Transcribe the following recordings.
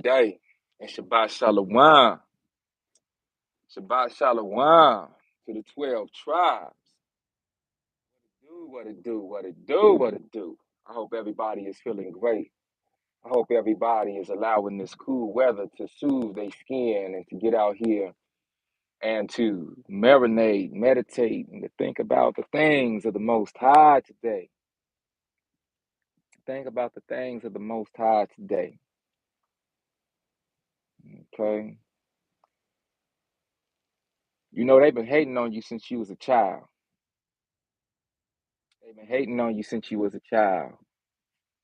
day. And Shabbat Shalom. Shabbat Shalom to the 12 tribes. What it do, what it do, what it do. I hope everybody is feeling great. I hope everybody is allowing this cool weather to soothe their skin and to get out here and to marinate, meditate, and to think about the things of the Most High today. Think about the things of the Most High today. Okay? You know, they've been hating on you since you was a child. They've been hating on you since you was a child.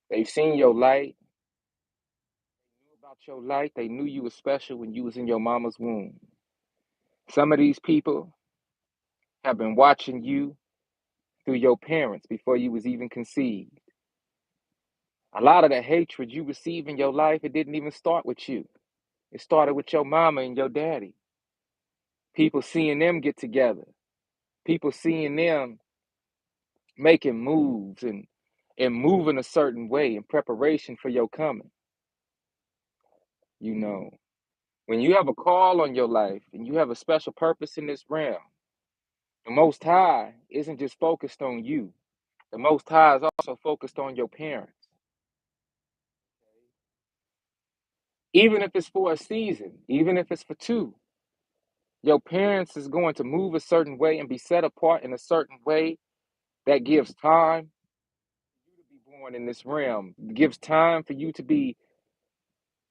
They've seen your light. They knew about your light. They knew you was special when you was in your mama's womb. Some of these people have been watching you through your parents before you was even conceived. A lot of the hatred you receive in your life, it didn't even start with you. It started with your mama and your daddy. People seeing them get together. People seeing them making moves and moving a certain way in preparation for your coming. You know, when you have a call on your life and you have a special purpose in this realm, the Most High isn't just focused on you. The Most High is also focused on your parents. Even if it's for a season, even if it's for two, your parents is going to move a certain way and be set apart in a certain way that gives time for you to be born in this realm. It gives time for you to be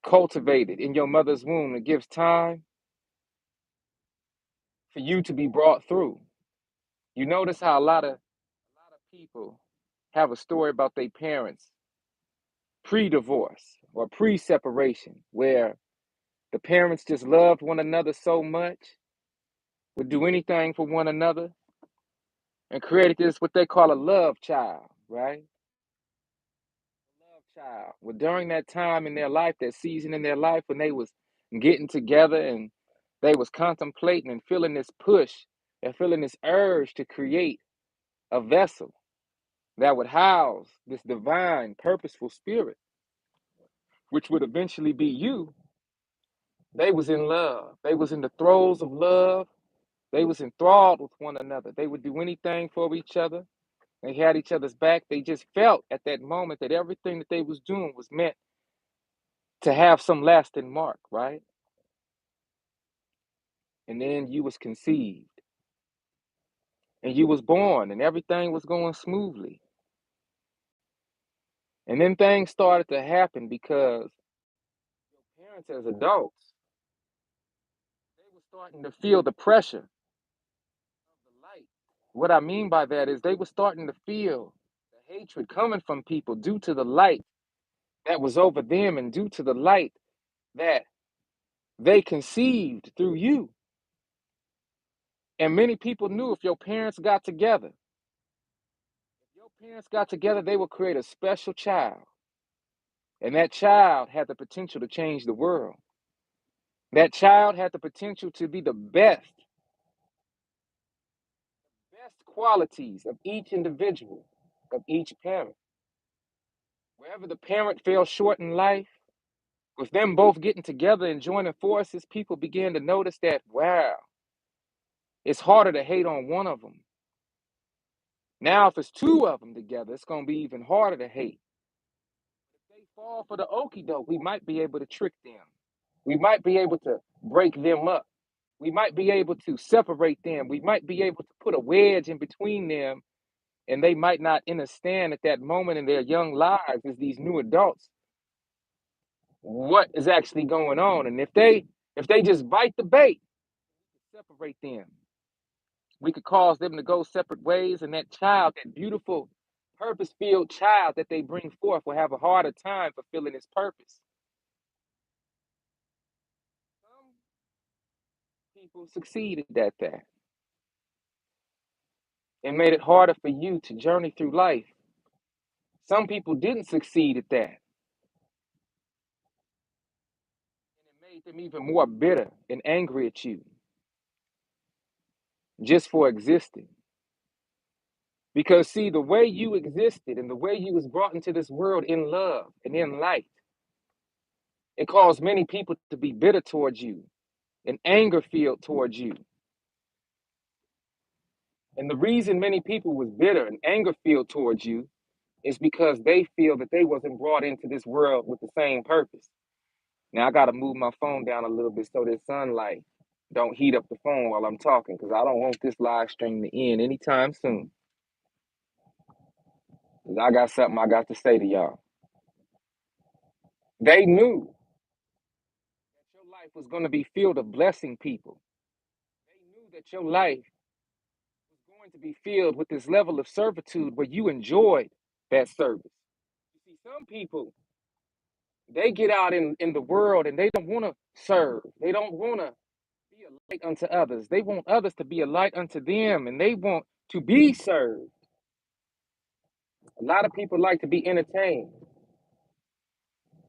cultivated in your mother's womb. It gives time for you to be brought through. You notice how a lot of people have a story about their parents pre-divorce or pre-separation, where the parents just loved one another so much, would do anything for one another, and created this what they call a love child, right? Love child. Well, during that time in their life, that season in their life when they was getting together and they was contemplating and feeling this push and feeling this urge to create a vessel that would house this divine, purposeful spirit, which would eventually be you. They was in love. They was in the throes of love. They was enthralled with one another. They would do anything for each other. They had each other's back. They just felt at that moment that everything that they was doing was meant to have some lasting mark, right? And then you was conceived and you was born and everything was going smoothly. And then things started to happen because your parents as adults, they were starting to feel the pressure of the light. What I mean by that is they were starting to feel the hatred coming from people due to the light that was over them and due to the light that they conceived through you. And many people knew if your parents got together, they would create a special child. And that child had the potential to change the world. That child had the potential to be the best qualities of each individual, of each parent. Wherever the parent fell short in life, with them both getting together and joining forces, people began to notice that, wow, it's harder to hate on one of them. Now, if it's two of them together, it's going to be even harder to hate. If they fall for the okie doke, we might be able to trick them. We might be able to break them up. We might be able to separate them. We might be able to put a wedge in between them, and they might not understand at that moment in their young lives as these new adults what is actually going on. And if they just bite the bait, separate them. We could cause them to go separate ways, and that child, that beautiful, purpose-filled child that they bring forth, will have a harder time fulfilling its purpose. Some people succeeded at that and made it harder for you to journey through life. Some people didn't succeed at that, and it made them even more bitter and angry at you just for existing. Because see, the way you existed and the way you was brought into this world in love and in light, It caused many people to be bitter towards you and anger filled towards you. And the reason many people was bitter and anger filled towards you is because they feel that they wasn't brought into this world with the same purpose. Now I gotta move my phone down a little bit so that sunlight don't heat up the phone while I'm talking, because I don't want this live stream to end anytime soon. 'Cause I got something I got to say to y'all. They knew that your life was going to be filled of blessing people. They knew that your life was going to be filled with this level of servitude where you enjoyed that service. You see, some people, they get out in the world and they don't want to serve. They don't want to be a light unto others. They want others to be a light unto them, and they want to be served. A lot of people like to be entertained.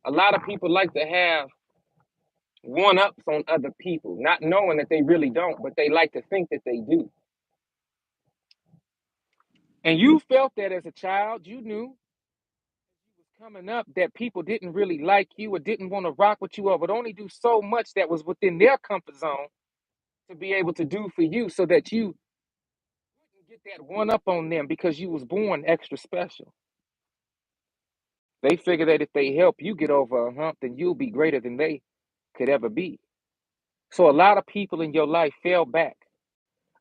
A lot of people like to have one ups on other people, not knowing that they really don't, but they like to think that they do. And you felt that as a child. You knew you was coming up that people didn't really like you or didn't want to rock with you or would only do so much that was within their comfort zone to be able to do for you, so that you wouldn't get that one up on them because you was born extra special. They figure that if they help you get over a hump, then you'll be greater than they could ever be. So a lot of people in your life fell back.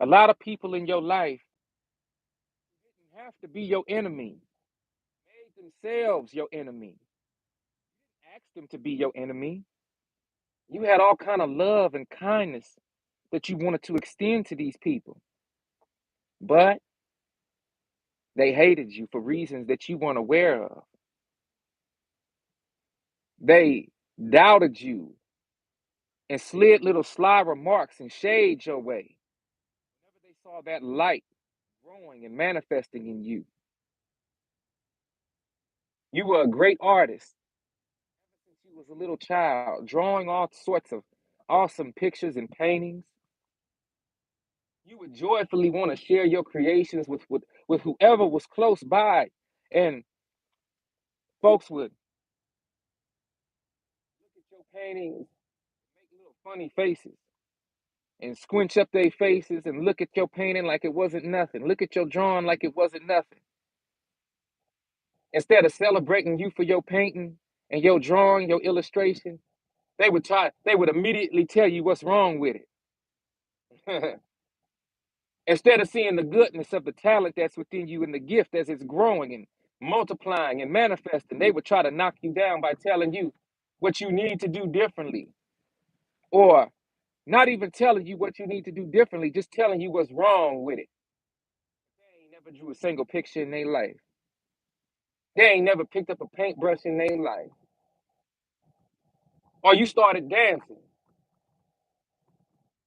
A lot of people in your life didn't have to be your enemy, made themselves your enemy. Ask them to be your enemy. You had all kind of love and kindness that you wanted to extend to these people, but they hated you for reasons that you weren't aware of. They doubted you and slid little sly remarks and shade your way whenever they saw that light growing and manifesting in you. You were a great artist since you was a little child, drawing all sorts of awesome pictures and paintings. You would joyfully want to share your creations with whoever was close by, and folks would look at your paintings, make little funny faces, and squinch up their faces and look at your painting like it wasn't nothing. Look at your drawing like it wasn't nothing. Instead of celebrating you for your painting and your drawing, your illustration, they would immediately tell you what's wrong with it. Instead of seeing the goodness of the talent that's within you and the gift as it's growing and multiplying and manifesting, they would try to knock you down by telling you what you need to do differently, or not even telling you what you need to do differently, just telling you what's wrong with it. They ain't never drew a single picture in their life. They ain't never picked up a paintbrush in their life. Or you started dancing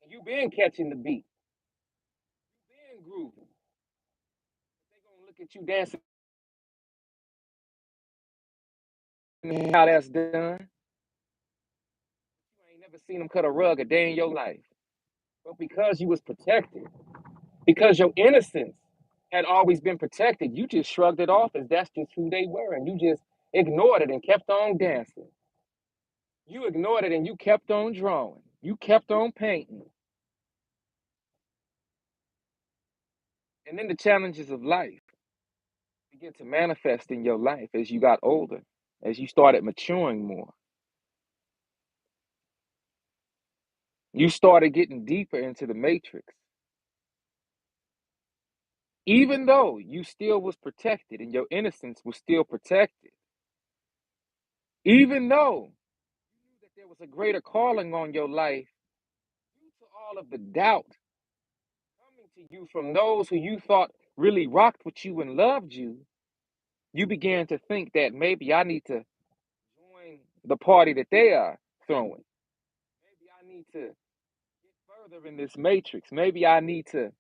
and you been catching the beat, been grooving. They gonna look at you dancing and how that's done. You ain't never seen them cut a rug a day in your life. But because you was protected, because your innocence had always been protected, you just shrugged it off as that's just who they were, and you just ignored it and kept on dancing. You ignored it and you kept on drawing. You kept on painting. And then the challenges of life begin to manifest in your life as you got older, as you started maturing more. You started getting deeper into the matrix. Even though you still was protected and your innocence was still protected, even though you knew that there was a greater calling on your life, due to all of the doubt coming to you from those who you thought really rocked with you and loved you, you began to think that maybe I need to join the party that they are throwing. Maybe I need to get further in this matrix. Maybe I need to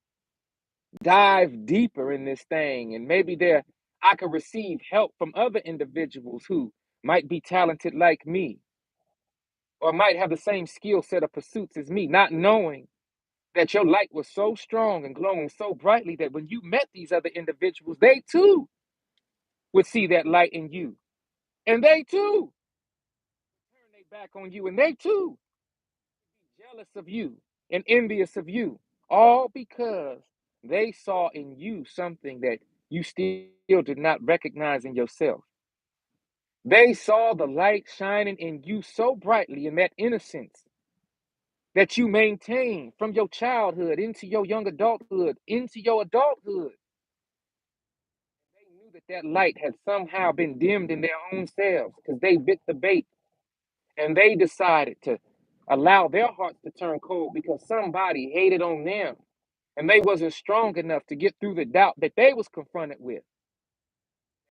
dive deeper in this thing, and maybe there I could receive help from other individuals who might be talented like me or might have the same skill set of pursuits as me, not knowing that your light was so strong and glowing so brightly that when you met these other individuals, they too would see that light in you, and they too turn their back on you, and they too jealous of you and envious of you, all because they saw in you something that you still did not recognize in yourself. They saw the light shining in you so brightly in that innocence that you maintained from your childhood into your young adulthood, into your adulthood. They knew that that light had somehow been dimmed in their own selves because they bit the bait and they decided to allow their hearts to turn cold because somebody hated on them and they wasn't strong enough to get through the doubt that they was confronted with.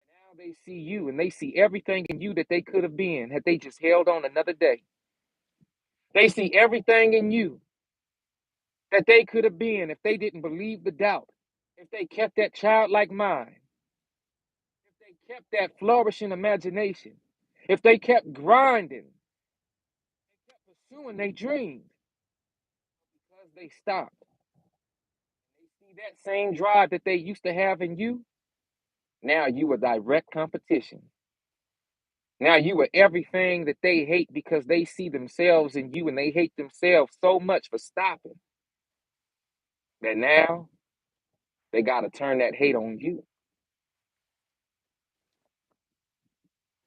Now they see you and they see everything in you that they could have been had they just held on another day. They see everything in you that they could have been if they didn't believe the doubt, if they kept that childlike mind, if they kept that flourishing imagination, if they kept grinding, kept pursuing their dreams because they stopped. They see that same drive that they used to have in you. Now you are direct competition. Now you are everything that they hate because they see themselves in you and they hate themselves so much for stopping that now they got to turn that hate on you.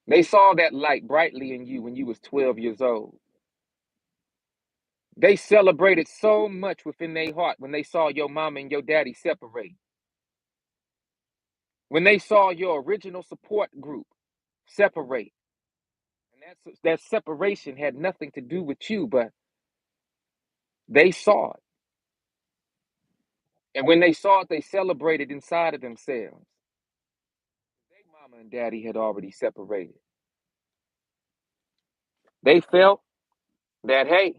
They saw that light brightly in you when you was 12 years old. They celebrated so much within their heart when they saw your mama and your daddy separate. When they saw your original support group separate. And that separation had nothing to do with you, but they saw it. And when they saw it, they celebrated inside of themselves. Their mama and daddy had already separated. They felt that, hey,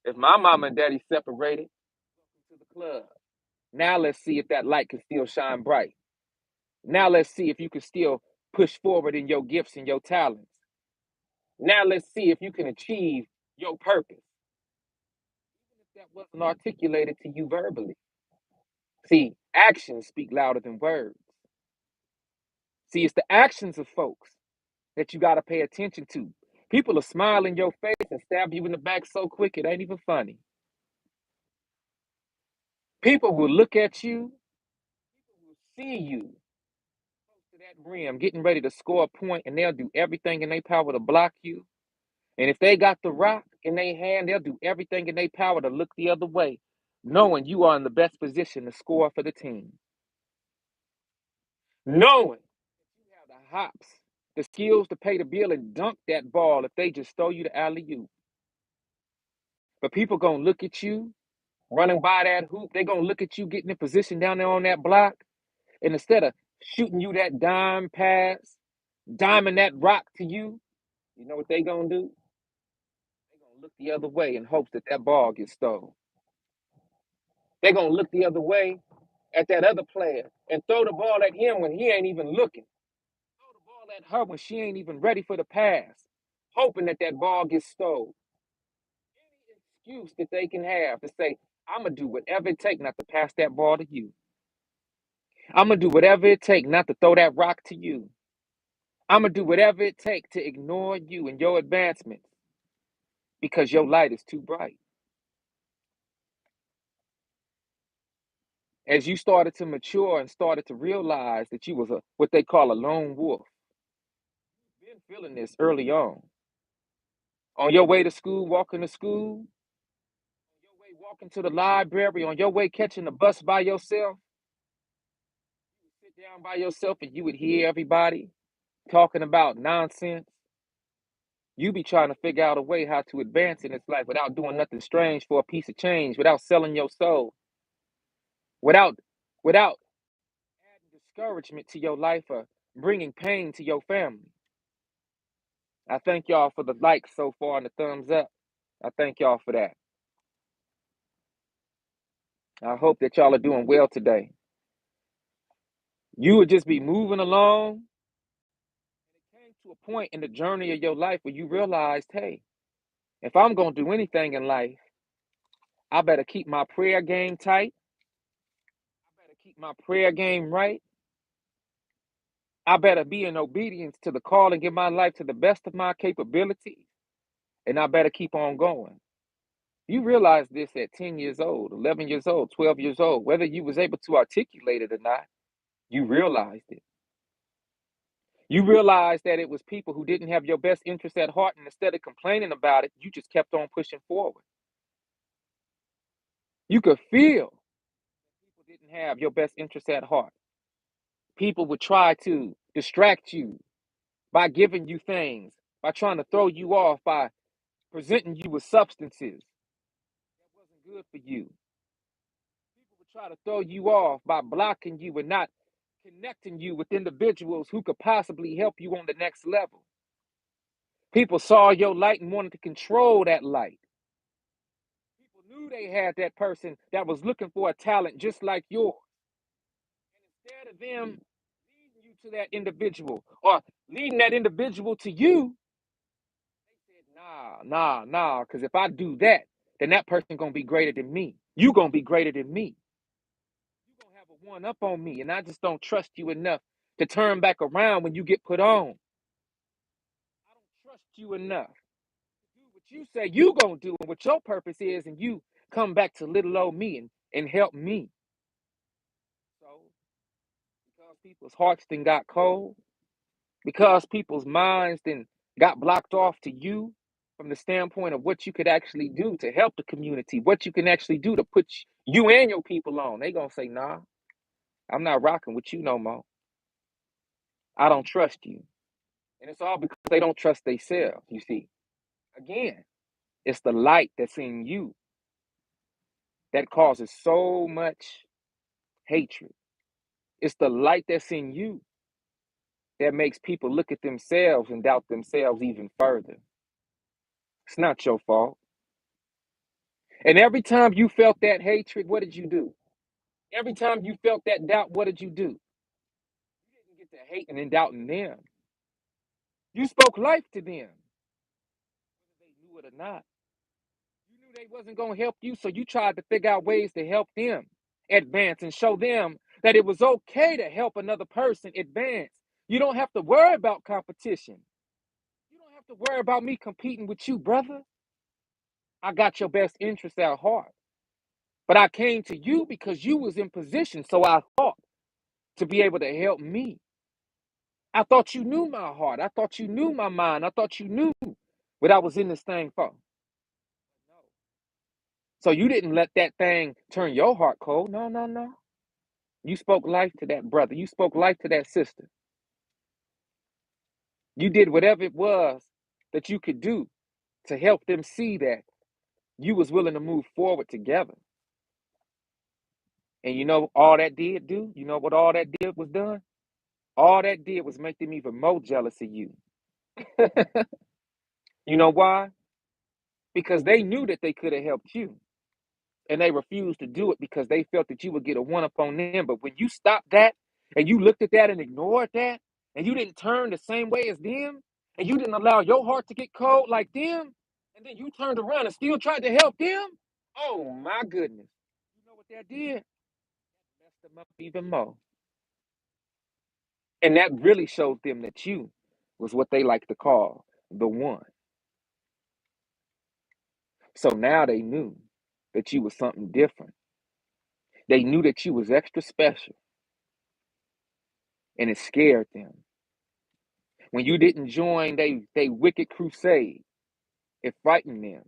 if my mama and daddy separated, to the club. Now let's see if that light can still shine bright. Now let's see if you can still push forward in your gifts and your talents. Now let's see if you can achieve your purpose. Even if that wasn't articulated to you verbally. See, actions speak louder than words. See, it's the actions of folks that you got to pay attention to. People will smile in your face and stab you in the back so quick it ain't even funny. People will look at you, people will see you to that rim, getting ready to score a point, and they'll do everything in their power to block you. And if they got the rock in their hand, they'll do everything in their power to look the other way, knowing you are in the best position to score for the team. Knowing you have the hops, the skills to pay the bill and dunk that ball if they just throw you the alley oop. But people gonna look at you running by that hoop. They gonna look at you getting in position down there on that block, and instead of shooting you that dime pass, diming that rock to you, you know what they gonna do? They gonna look the other way in hopes that that ball gets stolen. They gonna look the other way at that other player and throw the ball at him when he ain't even looking. Throw the ball at her when she ain't even ready for the pass, hoping that that ball gets stolen. Any excuse that they can have to say, I'm gonna do whatever it takes not to pass that ball to you. I'm gonna do whatever it takes not to throw that rock to you. I'm gonna do whatever it takes to ignore you and your advancements because your light is too bright. As you started to mature and started to realize that you was a what they call a lone wolf, been feeling this early on your way to school, walking to school, on your way walking to the library, on your way catching the bus by yourself. You would sit down by yourself and you would hear everybody talking about nonsense. You be trying to figure out a way how to advance in this life without doing nothing strange for a piece of change, without selling your soul, without without adding discouragement to your life or bringing pain to your family. I thank y'all for the likes so far and the thumbs up. I thank y'all for that. I hope that y'all are doing well today. You would just be moving along. It came to a point in the journey of your life where you realized, hey, if I'm going to do anything in life, I better keep my prayer game tight. I better keep my prayer game right. I better be in obedience to the call and give my life to the best of my capabilities. And I better keep on going. You realize this at 10 years old, 11 years old, 12 years old, whether you was able to articulate it or not, you realized it. You realized that it was people who didn't have your best interest at heart, and instead of complaining about it, you just kept on pushing forward. You could feel people didn't have your best interest at heart. People would try to distract you by giving you things, by trying to throw you off, by presenting you with substances that wasn't good for you. People would try to throw you off by blocking you and not connecting you with individuals who could possibly help you on the next level. People saw your light and wanted to control that light. People knew they had that person that was looking for a talent just like yours. And instead of them leading you to that individual or leading that individual to you, they said, nah, because if I do that, then that person gonna be greater than me. You gonna be greater than me. You gonna have a one up on me, and I just don't trust you enough to turn back around when you get put on. I don't trust you enough to do what you say you gonna do and what your purpose is, and you come back to little old me and help me. So because people's hearts then got cold, because people's minds then got blocked off to you from the standpoint of what you could actually do to help the community, what you can actually do to put you and your people on. They gonna say, nah, I'm not rocking with you no more. I don't trust you. And it's all because they don't trust themselves, you see. Again, it's the light that's in you that causes so much hatred. It's the light that's in you that makes people look at themselves and doubt themselves even further. It's not your fault. And every time you felt that hatred, what did you do? Every time you felt that doubt, what did you do? You didn't get to hating and doubting them. You spoke life to them, whether they knew it or not. You knew they wasn't going to help you, so you tried to figure out ways to help them advance and show them that it was okay to help another person advance. You don't have to worry about competition. You don't have to worry about me competing with you, brother. I got your best interest at heart. But I came to you because you was in position, so I thought to be able to help me. I thought you knew my heart. I thought you knew my mind. I thought you knew what I was in this thing for. No. So you didn't let that thing turn your heart cold. No, no, no. You spoke life to that brother. You spoke life to that sister. You did whatever it was that you could do to help them see that you was willing to move forward together. And you know all that did do? You know what all that did was done? All that did was make them even more jealous of you. You know why? Because they knew that they could have helped you. And they refused to do it because they felt that you would get a one up on them. But when you stopped that and you looked at that and ignored that, and you didn't turn the same way as them, and you didn't allow your heart to get cold like them, and then you turned around and still tried to help them, oh my goodness. You know what that did? Messed them up even more. And that really showed them that you was what they like to call the one. So now they knew that you was something different. They knew that you was extra special, and it scared them. When you didn't join they wicked crusade, it frightened them.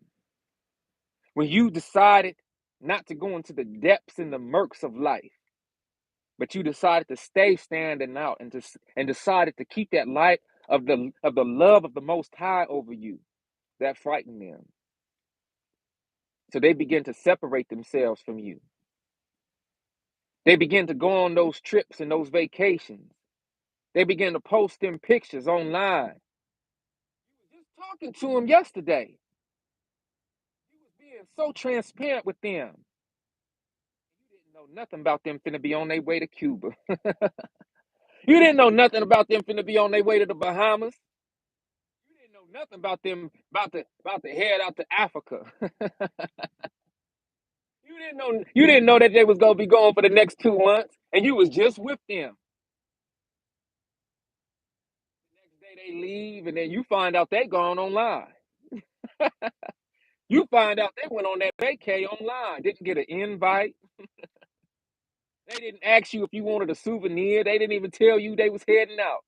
When you decided not to go into the depths and the murks of life, but you decided to stay standing out and decided to keep that light of the love of the Most High over you, that frightened them. So they began to separate themselves from you. They began to go on those trips and those vacations. They began to post them pictures online. You was just talking to them yesterday. You was being so transparent with them. You didn't know nothing about them finna be on their way to Cuba. You didn't know nothing about them finna be on their way to the Bahamas. You didn't know nothing about them about to head out to Africa. You didn't know that they was gonna be going for the next 2 months, and you was just with them. They leave, and then you find out they gone online. You find out they went on that vacay online, didn't get an invite. They didn't ask you if you wanted a souvenir. They didn't even tell you they was heading out.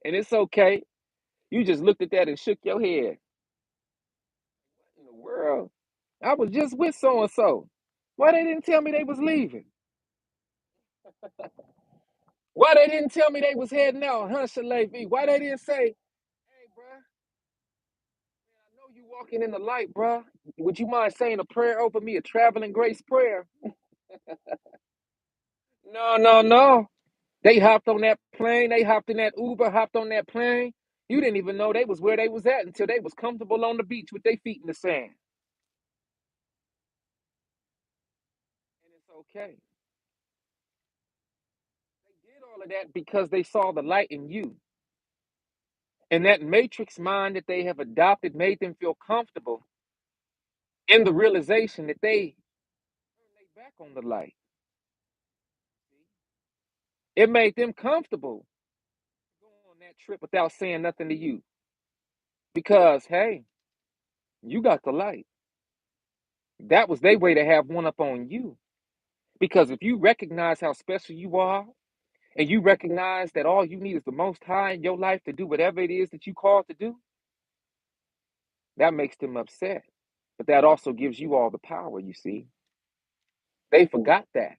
And it's okay. You just looked at that and shook your head. What in the world? I was just with so and so. Why they didn't tell me they was leaving? Why they didn't tell me they was heading out, huh, Shalevi? Why they didn't say, hey, bruh, I know you walking in the light, bruh. Would you mind saying a prayer over me, a traveling grace prayer? No, no, no. They hopped on that plane. They hopped in that Uber, hopped on that plane. You didn't even know they was where they was at until they was comfortable on the beach with their feet in the sand. And it's okay. They did all of that because they saw the light in you. And that matrix mind that they have adopted made them feel comfortable in the realization that they turned their back on the light. It made them comfortable going on that trip without saying nothing to you. Because, hey, you got the light. That was their way to have one up on you. Because if you recognize how special you are, and you recognize that all you need is the Most High in your life to do whatever it is that you called to do, that makes them upset. But that also gives you all the power, you see. They forgot that.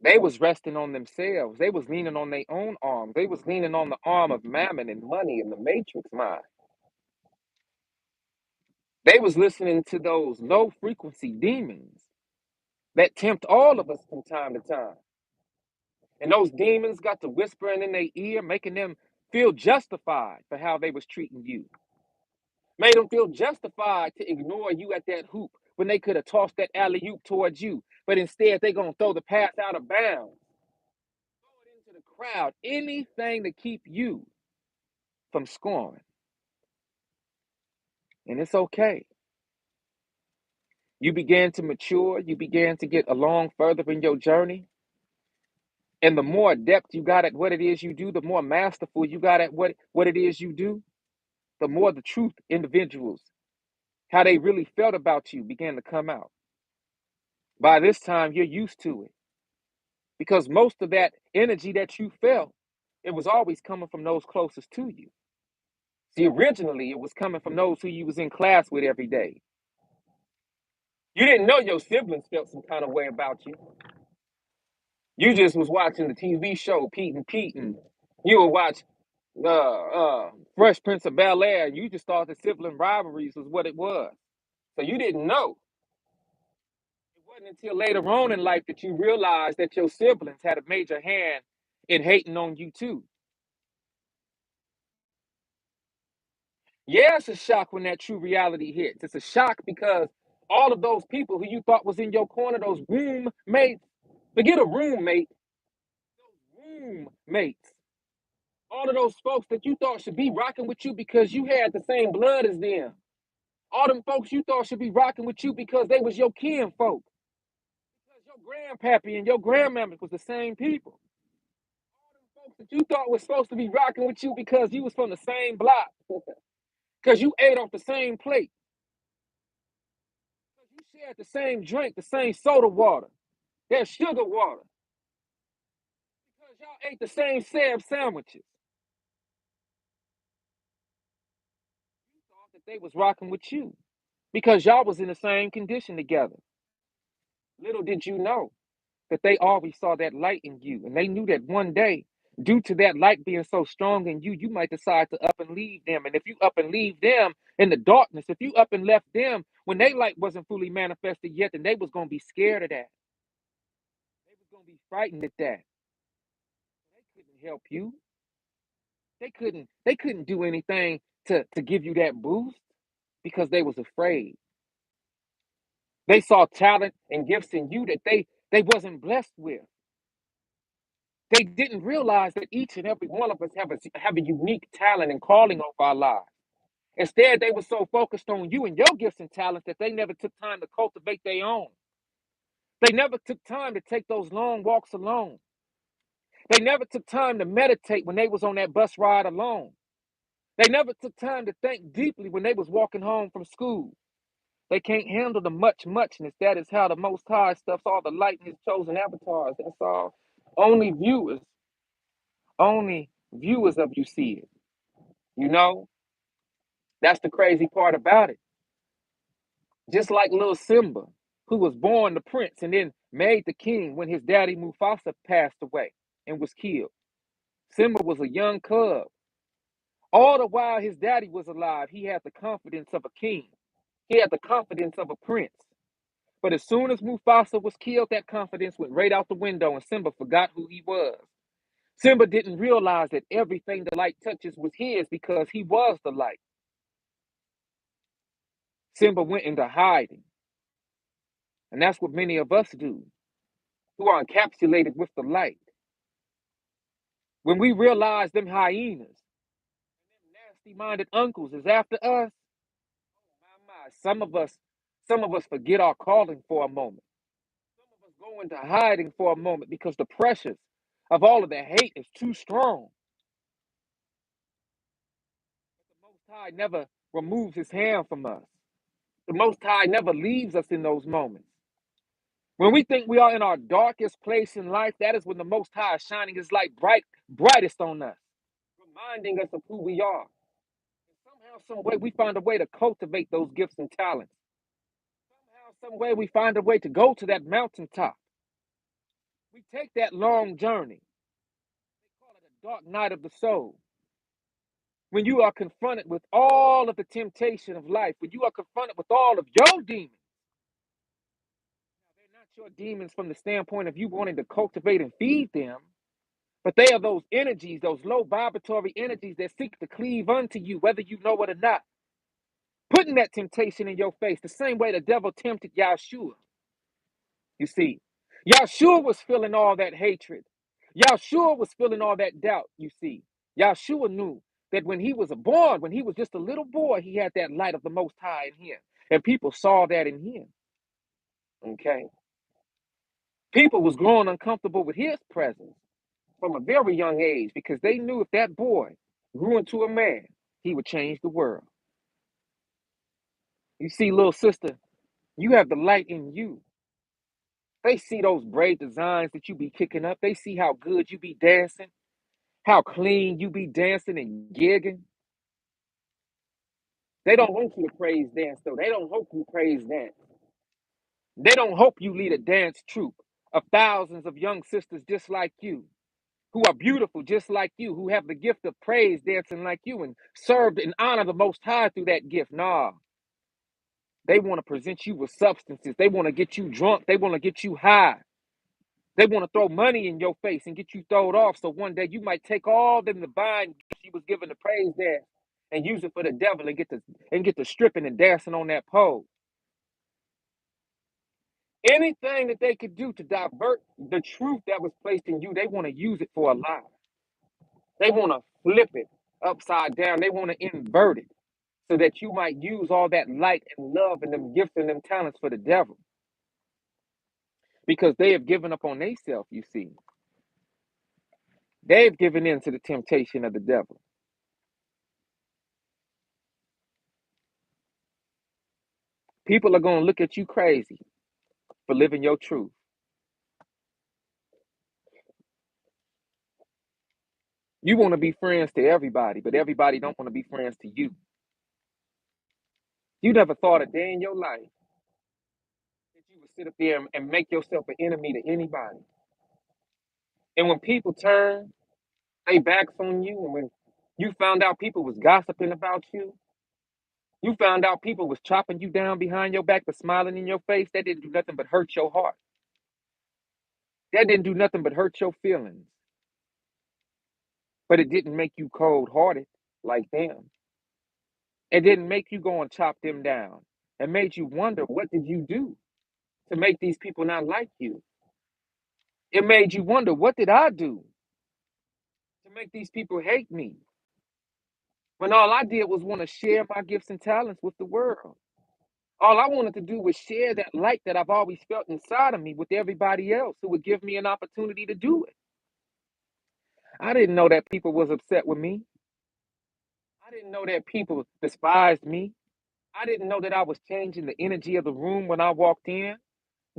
They was resting on themselves. They was leaning on their own arms. They was leaning on the arm of mammon and money and the matrix mind. They was listening to those low frequency demons that tempt all of us from time to time. And those demons got to whispering in their ear, making them feel justified for how they was treating you. Made them feel justified to ignore you at that hoop when they could have tossed that alley-oop towards you. But instead, they're going to throw the pass out of bounds. Throw it into the crowd. Anything to keep you from scoring. And it's okay. You began to mature. You began to get along further in your journey. And the more adept you got at what it is you do, the more masterful you got at what it is you do, the more the truth individuals, how they really felt about you began to come out. By this time, you're used to it because most of that energy that you felt, it was always coming from those closest to you. See, originally, it was coming from those who you was in class with every day. You didn't know your siblings felt some kind of way about you. You just was watching the TV show Pete and Pete, and you would watch Fresh Prince of Bel Air, and you just thought the sibling rivalries was what it was. So you didn't know. It wasn't until later on in life that you realized that your siblings had a major hand in hating on you too. Yeah, it's a shock when that true reality hits. It's a shock because all of those people who you thought was in your corner, those roommates, forget a roommate, roommates. All of those folks that you thought should be rocking with you because you had the same blood as them. All them folks you thought should be rocking with you because they was your kin folk. Because your grandpappy and your grandmama was the same people. All them folks that you thought was supposed to be rocking with you because you was from the same block. Because you ate off the same plate. Because you shared the same drink, the same soda water. That sugar water. Because y'all ate the same Sam sandwiches. You thought that they was rocking with you. Because y'all was in the same condition together. Little did you know that they always saw that light in you. And they knew that one day, due to that light being so strong in you, you might decide to up and leave them. And if you up and leave them in the darkness, if you up and left them when they light wasn't fully manifested yet, then they was going to be scared of that. They was going to be frightened at that. They couldn't help you. They couldn't do anything to give you that boost because they was afraid. They saw talent and gifts in you that they wasn't blessed with. They didn't realize that each and every one of us have a unique talent and calling over our lives. Instead, they were so focused on you and your gifts and talents that they never took time to cultivate their own. They never took time to take those long walks alone. They never took time to meditate when they was on that bus ride alone. They never took time to think deeply when they was walking home from school. They can't handle the muchness. That is how the Most High stuffs all the light in his chosen avatars. That's all. Only viewers, only viewers of you see it. You know, that's the crazy part about it. Just like little Simba, who was born the prince and then made the king when his daddy Mufasa passed away and was killed. Simba was a young cub. All the while his daddy was alive, he had the confidence of a king. He had the confidence of a prince. But as soon as Mufasa was killed, that confidence went right out the window and Simba forgot who he was. Simba didn't realize that everything the light touches was his because he was the light. Simba went into hiding. And that's what many of us do, who are encapsulated with the light. When we realize them hyenas, them nasty-minded uncles is after us, some of us forget our calling for a moment. Some of us go into hiding for a moment because the pressures of all of the hate is too strong. But the Most High never removes his hand from us. The Most High never leaves us in those moments. When we think we are in our darkest place in life, that is when the Most High is shining his light brightest on us, reminding us of who we are. And somehow, some way, we find a way to cultivate those gifts and talents. Somehow, some way, we find a way to go to that mountaintop. We take that long journey. They call it a dark night of the soul. When you are confronted with all of the temptation of life, when you are confronted with all of your demons, they're not your demons from the standpoint of you wanting to cultivate and feed them, but they are those energies, those low vibratory energies that seek to cleave unto you, whether you know it or not. Putting that temptation in your face, the same way the devil tempted Yahshua. You see, Yahshua was feeling all that hatred. Yahshua was feeling all that doubt, you see. Yahshua knew that when he was born, when he was just a little boy, he had that light of the Most High in him. And people saw that in him. Okay. People was growing uncomfortable with his presence from a very young age because they knew if that boy grew into a man, he would change the world. You see, little sister, you have the light in you. They see those braid designs that you be kicking up. They see how good you be dancing, how clean you be dancing and gigging. They don't want you to praise dance, though. They don't hope you praise dance. They don't hope you lead a dance troupe of thousands of young sisters just like you, who are beautiful just like you, who have the gift of praise dancing like you and served and honor the Most High through that gift. Nah, they want to present you with substances. They want to get you drunk. They want to get you high. They want to throw money in your face and get you thrown off. So one day you might take all them divine gifts you was given to praise dance and use it for the devil and get to stripping and dancing on that pole. Anything that they could do to divert the truth that was placed in you, they want to use it for a lie. They want to flip it upside down. They want to invert it so that you might use all that light and love and them gifts and them talents for the devil. Because they have given up on themselves, you see. They've given in to the temptation of the devil. People are going to look at you crazy for living your truth. You want to be friends to everybody, but everybody don't want to be friends to you. You never thought a day in your life that you would sit up there and make yourself an enemy to anybody. And when people turn they backs on you, and when you found out people was gossiping about you, you found out people was chopping you down behind your back but smiling in your face, that didn't do nothing but hurt your heart. That didn't do nothing but hurt your feelings. But it didn't make you cold-hearted like them. It didn't make you go and chop them down. It made you wonder, what did you do to make these people not like you? It made you wonder, what did I do to make these people hate me? When all I did was want to share my gifts and talents with the world. All I wanted to do was share that light that I've always felt inside of me with everybody else who would give me an opportunity to do it. I didn't know that people was upset with me. I didn't know that people despised me. I didn't know that I was changing the energy of the room when I walked in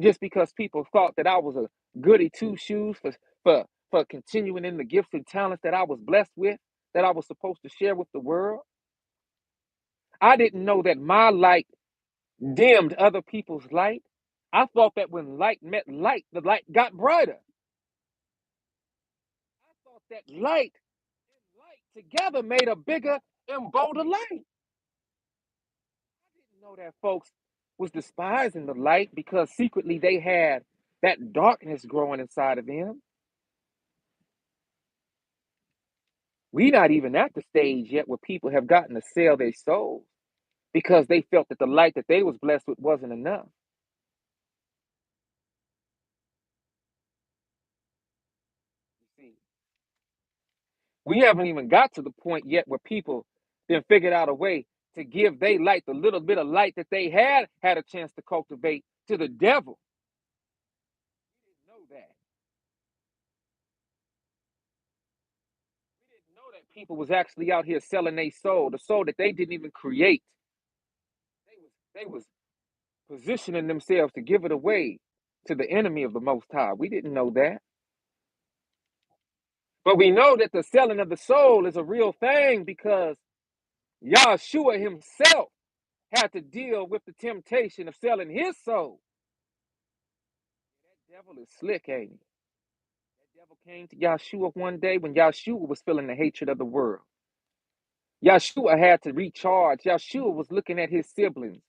just because people thought that I was a goody two shoes for continuing in the gifts and talents that I was blessed with, that I was supposed to share with the world. I didn't know that my light dimmed other people's light. I thought that when light met light, the light got brighter. I thought that light and light together made a bigger and bolder light. I didn't know that folks was despising the light because secretly they had that darkness growing inside of them. We not even at the stage yet where people have gotten to sell their souls because they felt that the light that they was blessed with wasn't enough. You see, we haven't even got to the point yet where people then figured out a way to give their light, the little bit of light that they had a chance to cultivate, to the devil. We didn't know that. We didn't know that people was actually out here selling their soul, the soul that they didn't even create. They was positioning themselves to give it away to the enemy of the Most High. We didn't know that. But we know that the selling of the soul is a real thing because Yahshua himself had to deal with the temptation of selling his soul. That devil is slick, ain't he? That devil came to Yahshua one day when Yahshua was feeling the hatred of the world. Yahshua had to recharge. Yahshua was looking at his siblings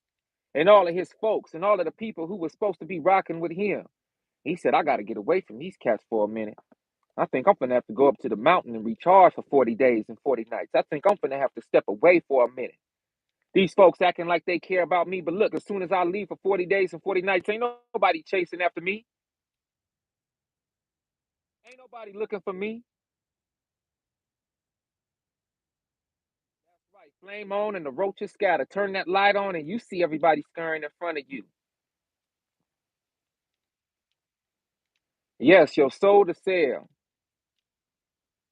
and all of his folks and all of the people who were supposed to be rocking with him. He said, I got to get away from these cats for a minute. I think I'm going to have to go up to the mountain and recharge for 40 days and 40 nights. I think I'm going to have to step away for a minute. These folks acting like they care about me, but look, as soon as I leave for 40 days and 40 nights, ain't nobody chasing after me. Ain't nobody looking for me. That's right. Flame on and the roaches scatter. Turn that light on and you see everybody scurrying in front of you. Yes, your soul to sell,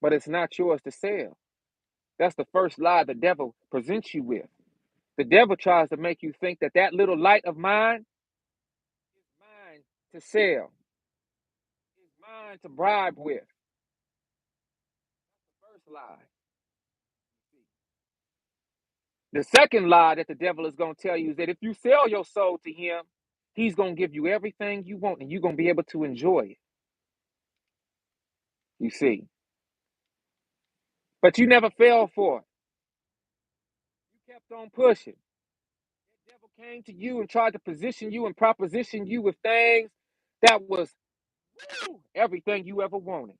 but it's not yours to sell. That's the first lie the devil presents you with. The devil tries to make you think that that little light of mine is mine to sell, is mine to bribe with. The first lie. The second lie that the devil is going to tell you is that if you sell your soul to him, he's going to give you everything you want and you're going to be able to enjoy it. You see. But you never fell for it. You kept on pushing. The devil came to you and tried to position you and proposition you with things that was everything you ever wanted.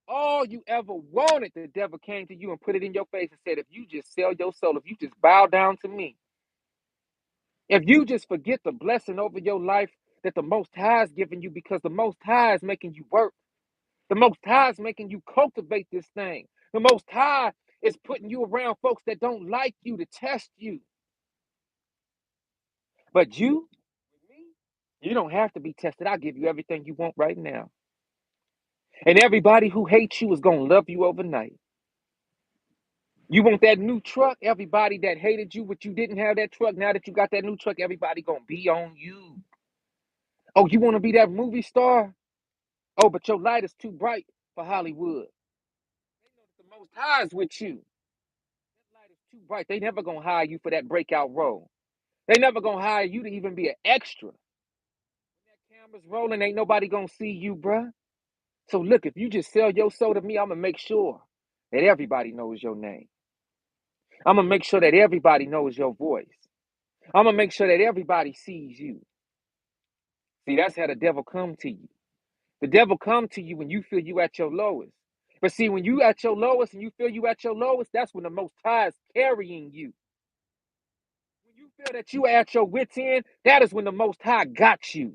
All you ever wanted, the devil came to you and put it in your face and said, if you just sell your soul, if you just bow down to me, if you just forget the blessing over your life that the Most High is giving you because the Most High is making you work, the Most High is making you cultivate this thing. The Most High is putting you around folks that don't like you to test you. But you, with me, you don't have to be tested. I'll give you everything you want right now. And everybody who hates you is going to love you overnight. You want that new truck? Everybody that hated you, but you didn't have that truck, now that you got that new truck, everybody going to be on you. Oh, you want to be that movie star? Oh, but your light is too bright for Hollywood. They know that the Most High is with you. That light is too bright. They never going to hire you for that breakout role. They never going to hire you to even be an extra. When that camera's rolling, ain't nobody going to see you, bruh. So look, if you just sell your soul to me, I'm going to make sure that everybody knows your name. I'm going to make sure that everybody knows your voice. I'm going to make sure that everybody sees you. See, that's how the devil come to you. The devil come to you when you feel you at your lowest. But see, when you at your lowest and you feel you at your lowest, that's when the Most High is carrying you. When you feel that you are at your wit's end, that is when the Most High got you.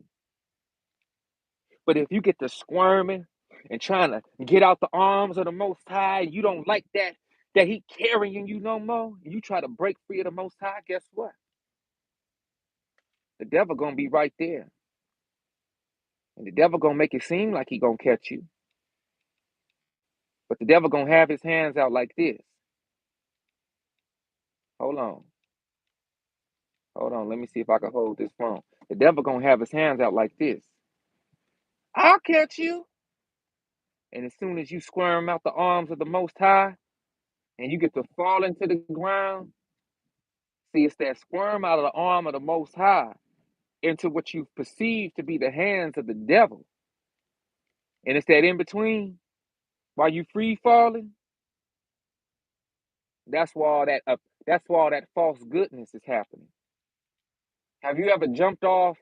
But if you get to squirming and trying to get out the arms of the Most High, and you don't like that he carrying you no more, and you try to break free of the Most High, guess what? The devil gonna be right there. And the devil gonna make it seem like he gonna catch you. But the devil gonna have his hands out like this. Hold on. Hold on. Let me see if I can hold this phone. The devil gonna have his hands out like this. I'll catch you. And as soon as you squirm out the arms of the Most High and you get to fall into the ground, see, it's that squirm out of the arm of the Most High into what you perceive to be the hands of the devil. And it's that in between while you free falling. That's why all that false goodness is happening. Have you ever jumped off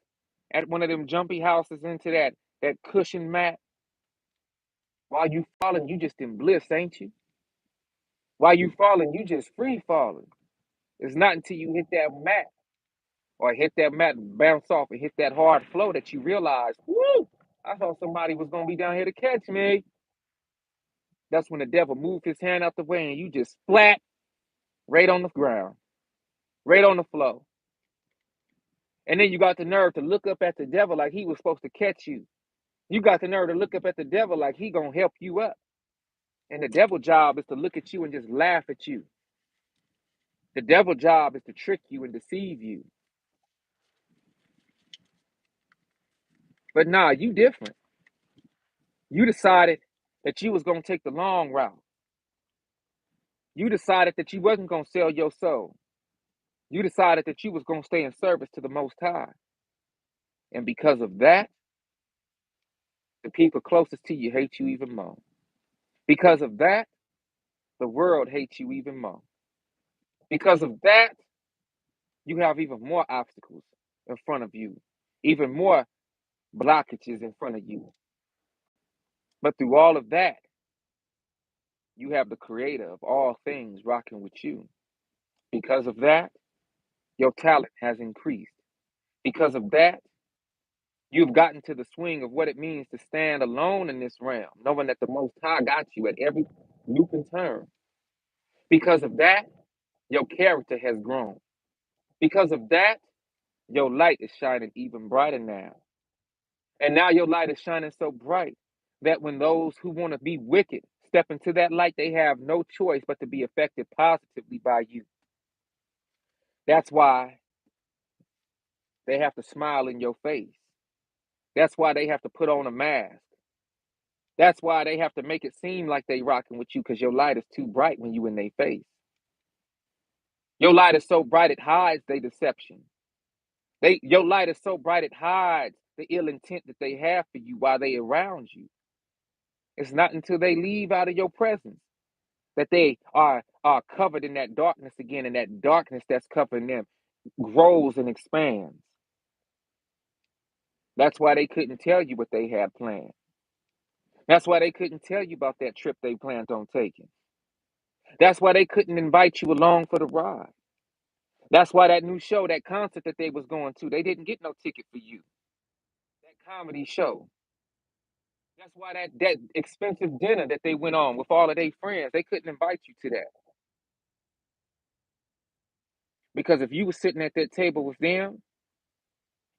at one of them jumpy houses into that cushion mat? While you falling, you just in bliss, ain't you? While you falling, you just free falling. It's not until you hit that mat or hit that mat and bounce off and hit that hard flow that you realize, whoo, I thought somebody was gonna be down here to catch me. That's when the devil moved his hand out the way and you just flat right on the ground, right on the floor. And then you got the nerve to look up at the devil like he was supposed to catch you. You got the nerve to look up at the devil like he gonna help you up. And the devil's job is to look at you and just laugh at you. The devil's job is to trick you and deceive you. But nah, you different. You decided that you was gonna take the long route. You decided that you wasn't gonna sell your soul. You decided that you was gonna stay in service to the Most High. And because of that, the people closest to you hate you even more. Because of that, the world hates you even more. Because of that, you have even more obstacles in front of you, even more blockages in front of you. But through all of that, you have the creator of all things rocking with you. Because of that, your talent has increased. Because of that, you've gotten to the swing of what it means to stand alone in this realm, knowing that the Most High got you at every loop and turn. Because of that, your character has grown. Because of that, your light is shining even brighter now. And now your light is shining so bright that when those who want to be wicked step into that light, they have no choice but to be affected positively by you. That's why they have to smile in your face. That's why they have to put on a mask. That's why they have to make it seem like they rocking with you because your light is too bright when you in their face. Your light is so bright it hides their deception. Your light is so bright it hides the ill intent that they have for you while they around you. It's not until they leave out of your presence that they are covered in that darkness again, and that darkness that's covering them grows and expands. That's why they couldn't tell you what they had planned. That's why they couldn't tell you about that trip they planned on taking. That's why they couldn't invite you along for the ride. That's why that new show, that concert that they was going to, they didn't get no ticket for you. That comedy show. That's why that expensive dinner that they went on with all of their friends, they couldn't invite you to that. Because if you were sitting at that table with them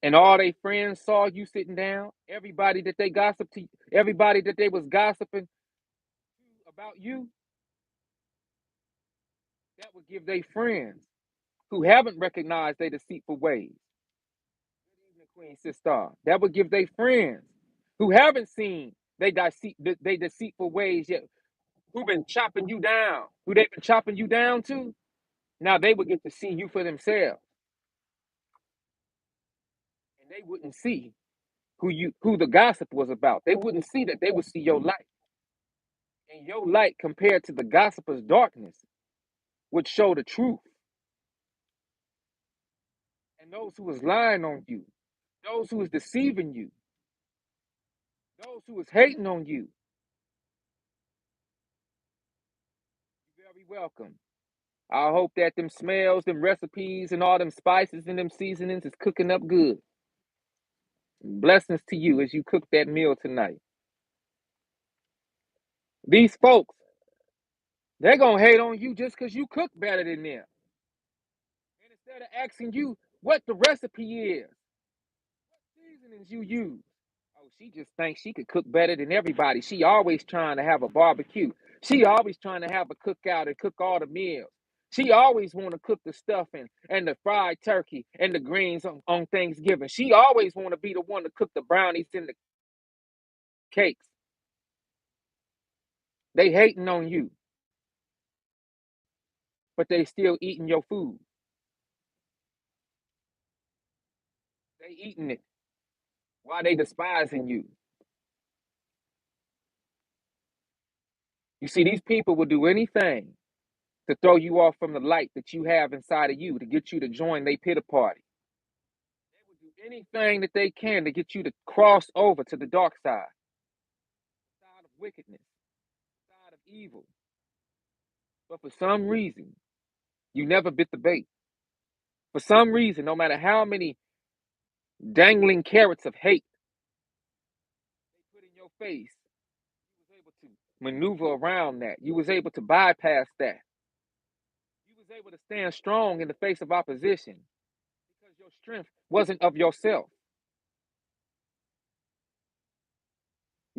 and all their friends saw you sitting down, everybody that they gossiped to, everybody that they was gossiping about you, that would give their friends who haven't recognized their deceitful ways. Good evening, Queen Sister. That would give their friends who haven't seen they deceitful ways yet, who been chopping you down, who they've been chopping you down to. Now they would get to see you for themselves, and they wouldn't see who the gossip was about. They wouldn't see that. They would see your light, and your light compared to the gossiper's darkness would show the truth. And those who was lying on you, those who was deceiving you, those who was hating on you, you're very welcome. I hope that them smells, them recipes, and all them spices and them seasonings is cooking up good. Blessings to you as you cook that meal tonight. These folks, they're going to hate on you just because you cook better than them. And instead of asking you what the recipe is, what seasonings you use. Oh, she just thinks she could cook better than everybody. She always trying to have a barbecue. She always trying to have a cookout and cook all the meals. She always want to cook the stuffing and the fried turkey and the greens on Thanksgiving. She always want to be the one to cook the brownies and the cakes. They hating on you, but they still eating your food. They eating it while they despising you. You see, these people will do anything to throw you off from the light that you have inside of you, to get you to join their pity party. They will do anything that they can to get you to cross over to the dark side, side of wickedness, side of evil. But for some reason, you never bit the bait. For some reason, no matter how many dangling carrots of hate they put in your face, you was able to maneuver around that. You was able to bypass that. You was able to stand strong in the face of opposition because your strength wasn't of yourself.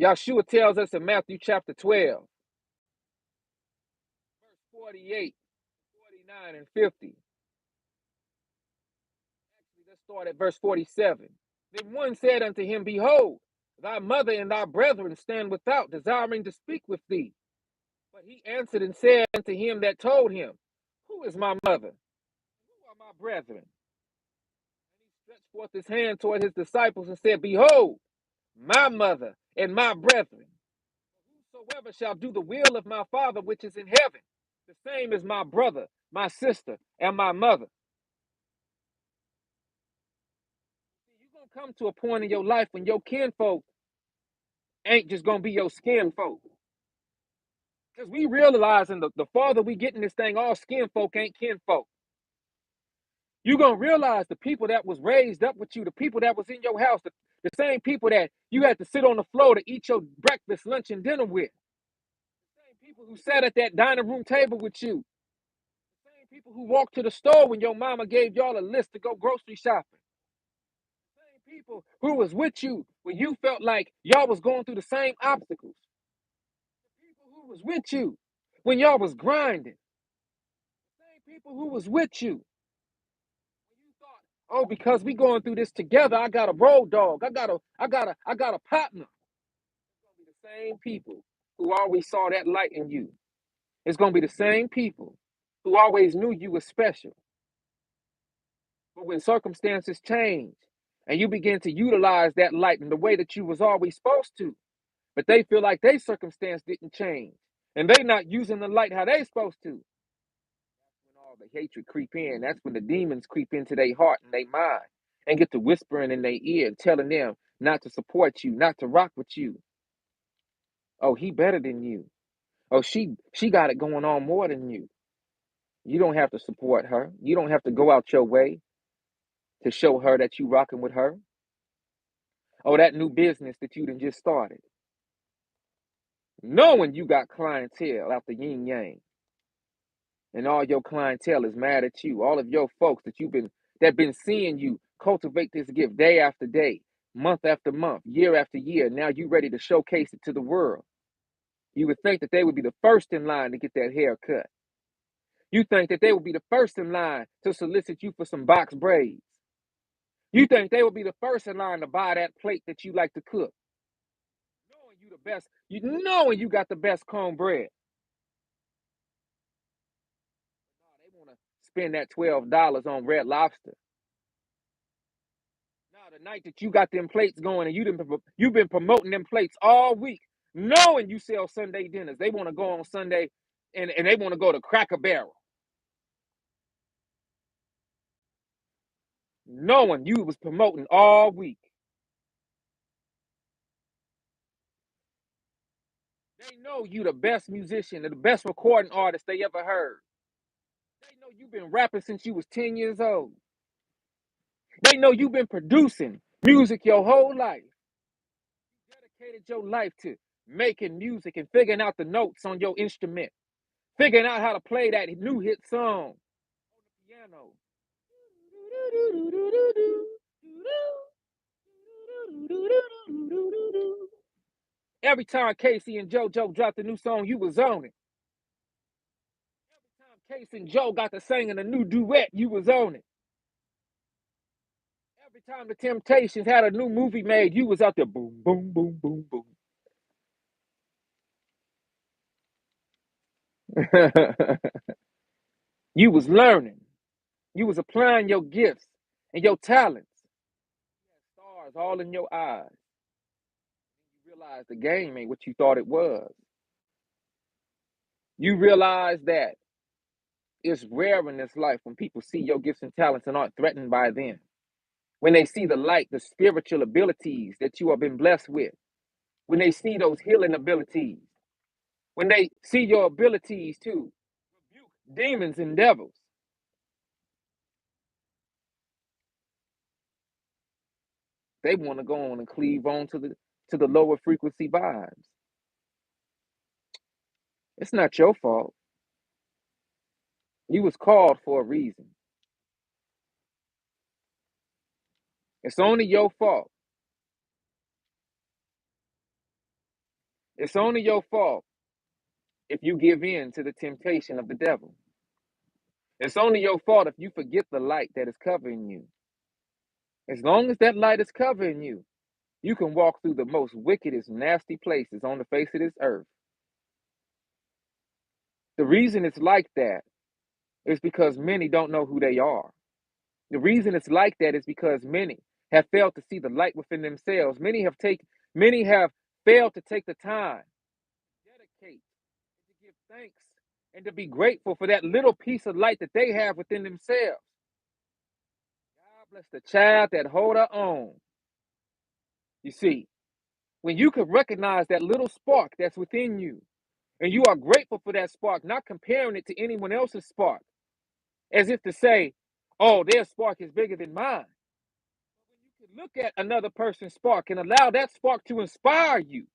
Yahshua tells us in Matthew chapter 12, verse 48, 49, and 50. Actually, let's start at verse 47. Then one said unto him, Behold, thy mother and thy brethren stand without, desiring to speak with thee. But he answered and said unto him that told him, Who is my mother? Who are my brethren? And he stretched forth his hand toward his disciples and said, Behold, my mother and my brethren. Whosoever shall do the will of my Father which is in heaven, the same is my brother, my sister, and my mother. You're going to come to a point in your life when your kinfolk ain't just going to be your skin folk. Because we realizing the farther we get in this thing, all skin folk ain't kinfolk. You're going to realize the people that was raised up with you, the people that was in your house, the same people that you had to sit on the floor to eat your breakfast, lunch, and dinner with. The same people who sat at that dining room table with you. The same people who walked to the store when your mama gave y'all a list to go grocery shopping. The same people who was with you when you felt like y'all was going through the same obstacles. The people who was with you when y'all was grinding. The same people who was with you when you thought, oh, because we going through this together, I got a road dog. I got a partner. It's gonna be the same people who always saw that light in you. It's gonna be the same people who always knew you were special. But when circumstances change and you begin to utilize that light in the way that you was always supposed to, but they feel like their circumstance didn't change and they not using the light how they supposed to. That's when all the hatred creep in. That's when the demons creep into their heart and their mind and get to whispering in their ear, telling them not to support you, not to rock with you. Oh, he better than you. Oh, she got it going on more than you. You don't have to support her. You don't have to go out your way to show her that you rocking with her. Oh, that new business that you done just started. Knowing you got clientele out the yin yang. And all your clientele is mad at you. All of your folks that been seeing you cultivate this gift day after day, month after month, year after year. Now you ready to showcase it to the world. You would think that they would be the first in line to get that haircut. You think that they would be the first in line to solicit you for some box braids. You think they would be the first in line to buy that plate that you like to cook. Knowing you the best, knowing you got the best cornbread. No, they want to spend that $12 on Red Lobster. Now the night that you got them plates going and you've been promoting them plates all week, knowing you sell Sunday dinners. They want to go on Sunday and they want to go to Cracker Barrel. Knowing you was promoting all week. They know you the best musician, the best recording artist they ever heard. They know you've been rapping since you was 10 years old. They know you've been producing music your whole life. You dedicated your life to making music and figuring out the notes on your instrument, figuring out how to play that new hit song on the piano. Every time Casey and JoJo dropped a new song, you was on it. Every time Casey and Joe got to singing a new duet, you was on it. Every time the Temptations had a new movie made, you was out there boom, boom, boom, boom, boom. You was learning. You was applying your gifts and your talents. Stars all in your eyes. You realize the game ain't what you thought it was. You realize that it's rare in this life when people see your gifts and talents and aren't threatened by them. When they see the light, the spiritual abilities that you have been blessed with. When they see those healing abilities. When they see your abilities to rebuke demons and devils. They want to go on and cleave on to the lower frequency vibes. It's not your fault. You was called for a reason. It's only your fault. It's only your fault if you give in to the temptation of the devil. It's only your fault if you forget the light that is covering you. As long as that light is covering you, you can walk through the most wickedest, nasty places on the face of this earth. The reason it's like that is because many don't know who they are. The reason it's like that is because many have failed to see the light within themselves. Many have failed to take the time, dedicate, to give thanks, and to be grateful for that little piece of light that they have within themselves. God bless the child that hold her own. You see, when you can recognize that little spark that's within you, and you are grateful for that spark, not comparing it to anyone else's spark, as if to say, oh, their spark is bigger than mine. When you can look at another person's spark and allow that spark to inspire you,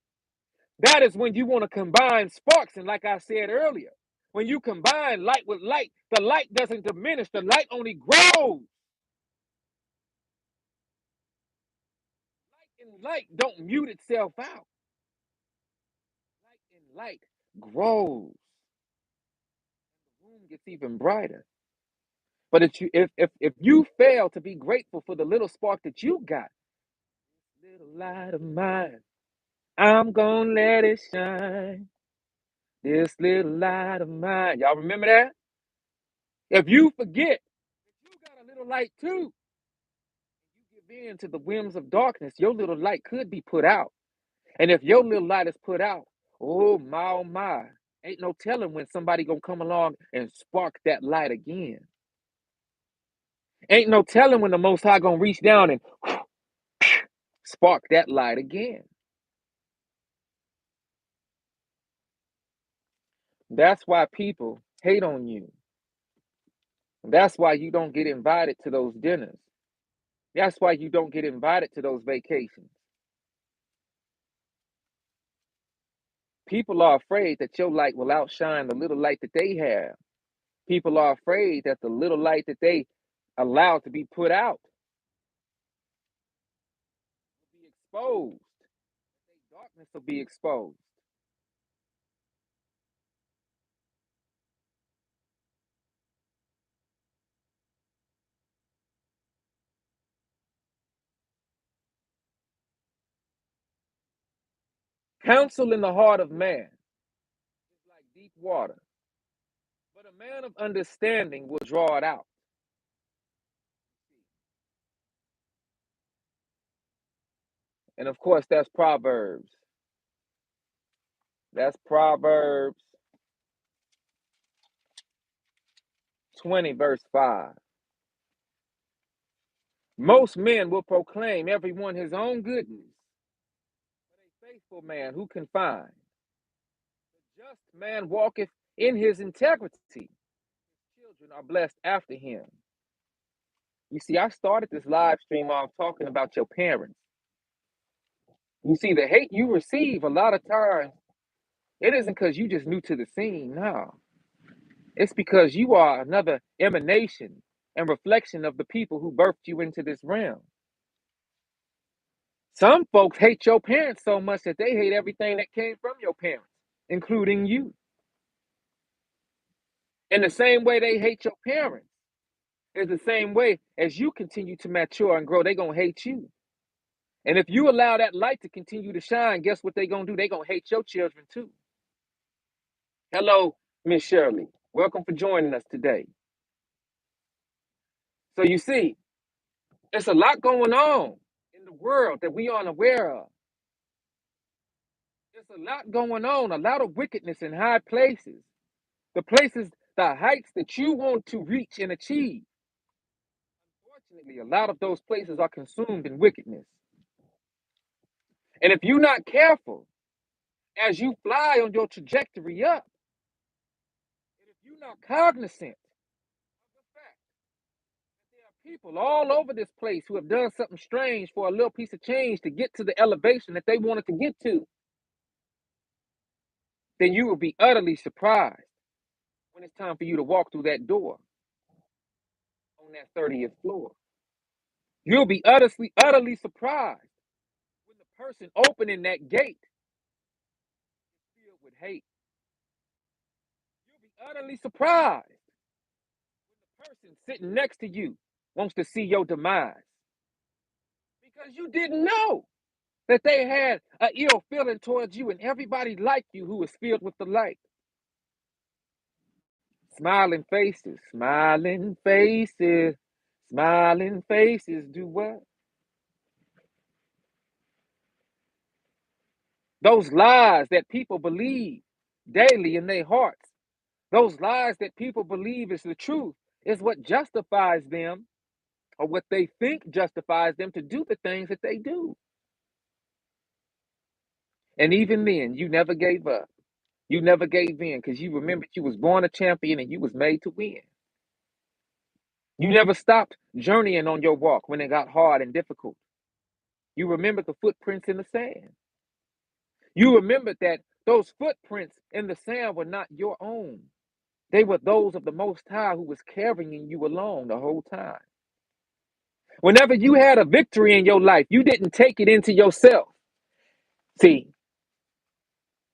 that is when you want to combine sparks. And like I said earlier, when you combine light with light, the light doesn't diminish, the light only grows. Light and light don't mute itself out. Light and light grows. The room gets even brighter. But if you fail to be grateful for the little spark that you got, little light of mine, I'm gonna let it shine. This little light of mine. Y'all remember that? If you forget that you got a little light too, you give in to the whims of darkness, your little light could be put out. And if your little light is put out, oh my, ain't no telling when somebody gonna come along and spark that light again. Ain't no telling when the Most High gonna reach down and spark that light again. That's why people hate on you. That's why you don't get invited to those dinners. That's why you don't get invited to those vacations. People are afraid that your light will outshine the little light that they have. People are afraid that the little light that they allow to be put out will be exposed. Darkness will be exposed. Counsel in the heart of man is like deep water, but a man of understanding will draw it out. And of course, that's Proverbs. That's Proverbs 20, verse 5. Most men will proclaim everyone his own goodness, but a faithful man who can find? The just man walketh in his integrity. Children are blessed after him. You see, I started this live stream off talking about your parents. You see, the hate you receive a lot of times, it isn't because you just new to the scene. No, it's because you are another emanation and reflection of the people who birthed you into this realm. Some folks hate your parents so much that they hate everything that came from your parents, including you. In the same way they hate your parents, is the same way as you continue to mature and grow, they're going to hate you. And if you allow that light to continue to shine, guess what they're going to do? They're going to hate your children too. Hello, Miss Shirley. Welcome for joining us today. So you see, there's a lot going on in the world that we aren't aware of. There's a lot going on, a lot of wickedness in high places. The places, the heights that you want to reach and achieve. Unfortunately, a lot of those places are consumed in wickedness. And if you're not careful, as you fly on your trajectory up, and if you're not cognizant of the fact that there are people all over this place who have done something strange for a little piece of change to get to the elevation that they wanted to get to, then you will be utterly surprised when it's time for you to walk through that door on that 30th floor. You'll be utterly surprised when the person opening that gate is filled with hate. You'll be utterly surprised when the person sitting next to you wants to see your demise because you didn't know that they had an ill feeling towards you and everybody liked you who was filled with the light. Smiling faces, smiling faces, smiling faces do what? Those lies that people believe daily in their hearts, those lies that people believe is the truth, is what justifies them, or what they think justifies them to do the things that they do. And even then, you never gave up. You never gave in because you remembered you was born a champion and you was made to win. You never stopped journeying on your walk when it got hard and difficult. You remembered the footprints in the sand. You remembered that those footprints in the sand were not your own. They were those of the Most High who was carrying you along the whole time. Whenever you had a victory in your life, you didn't take it into yourself. See,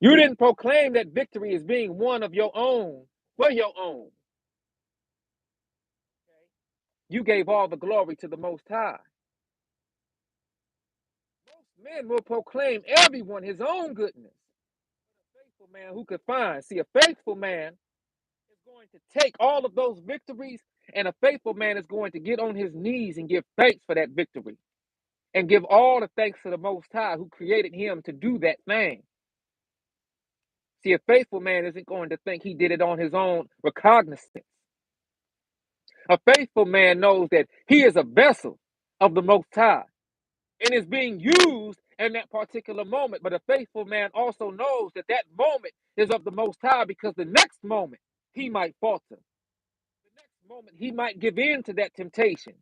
you didn't proclaim that victory as being one of your own for your own. You gave all the glory to the Most High. Most men will proclaim everyone his own goodness. A faithful man who could find. See, a faithful man is going to take all of those victories, and a faithful man is going to get on his knees and give thanks for that victory. And give all the thanks to the Most High who created him to do that thing. See, a faithful man isn't going to think he did it on his own recognizance. A faithful man knows that he is a vessel of the Most High and is being used in that particular moment. But a faithful man also knows that that moment is of the Most High because the next moment he might falter. The next moment he might give in to that temptation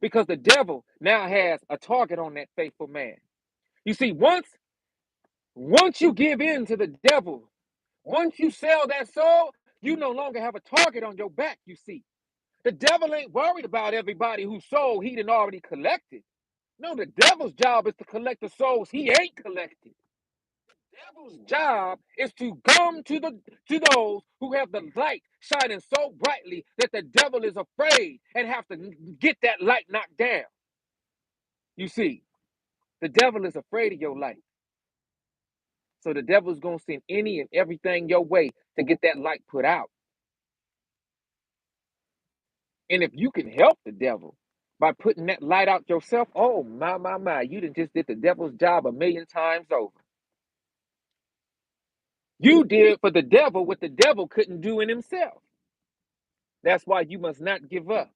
because the devil now has a target on that faithful man. You see, once you give in to the devil, once you sell that soul, you no longer have a target on your back, you see. The devil ain't worried about everybody whose soul he done already collected. No, the devil's job is to collect the souls he ain't collected. The devil's job is to come to those who have the light shining so brightly that the devil is afraid and have to get that light knocked down. You see, the devil is afraid of your light. So the devil's going to send any and everything your way to get that light put out. And if you can help the devil by putting that light out yourself, oh my, you done just did the devil's job a million times over. You did for the devil what the devil couldn't do in himself. That's why you must not give up.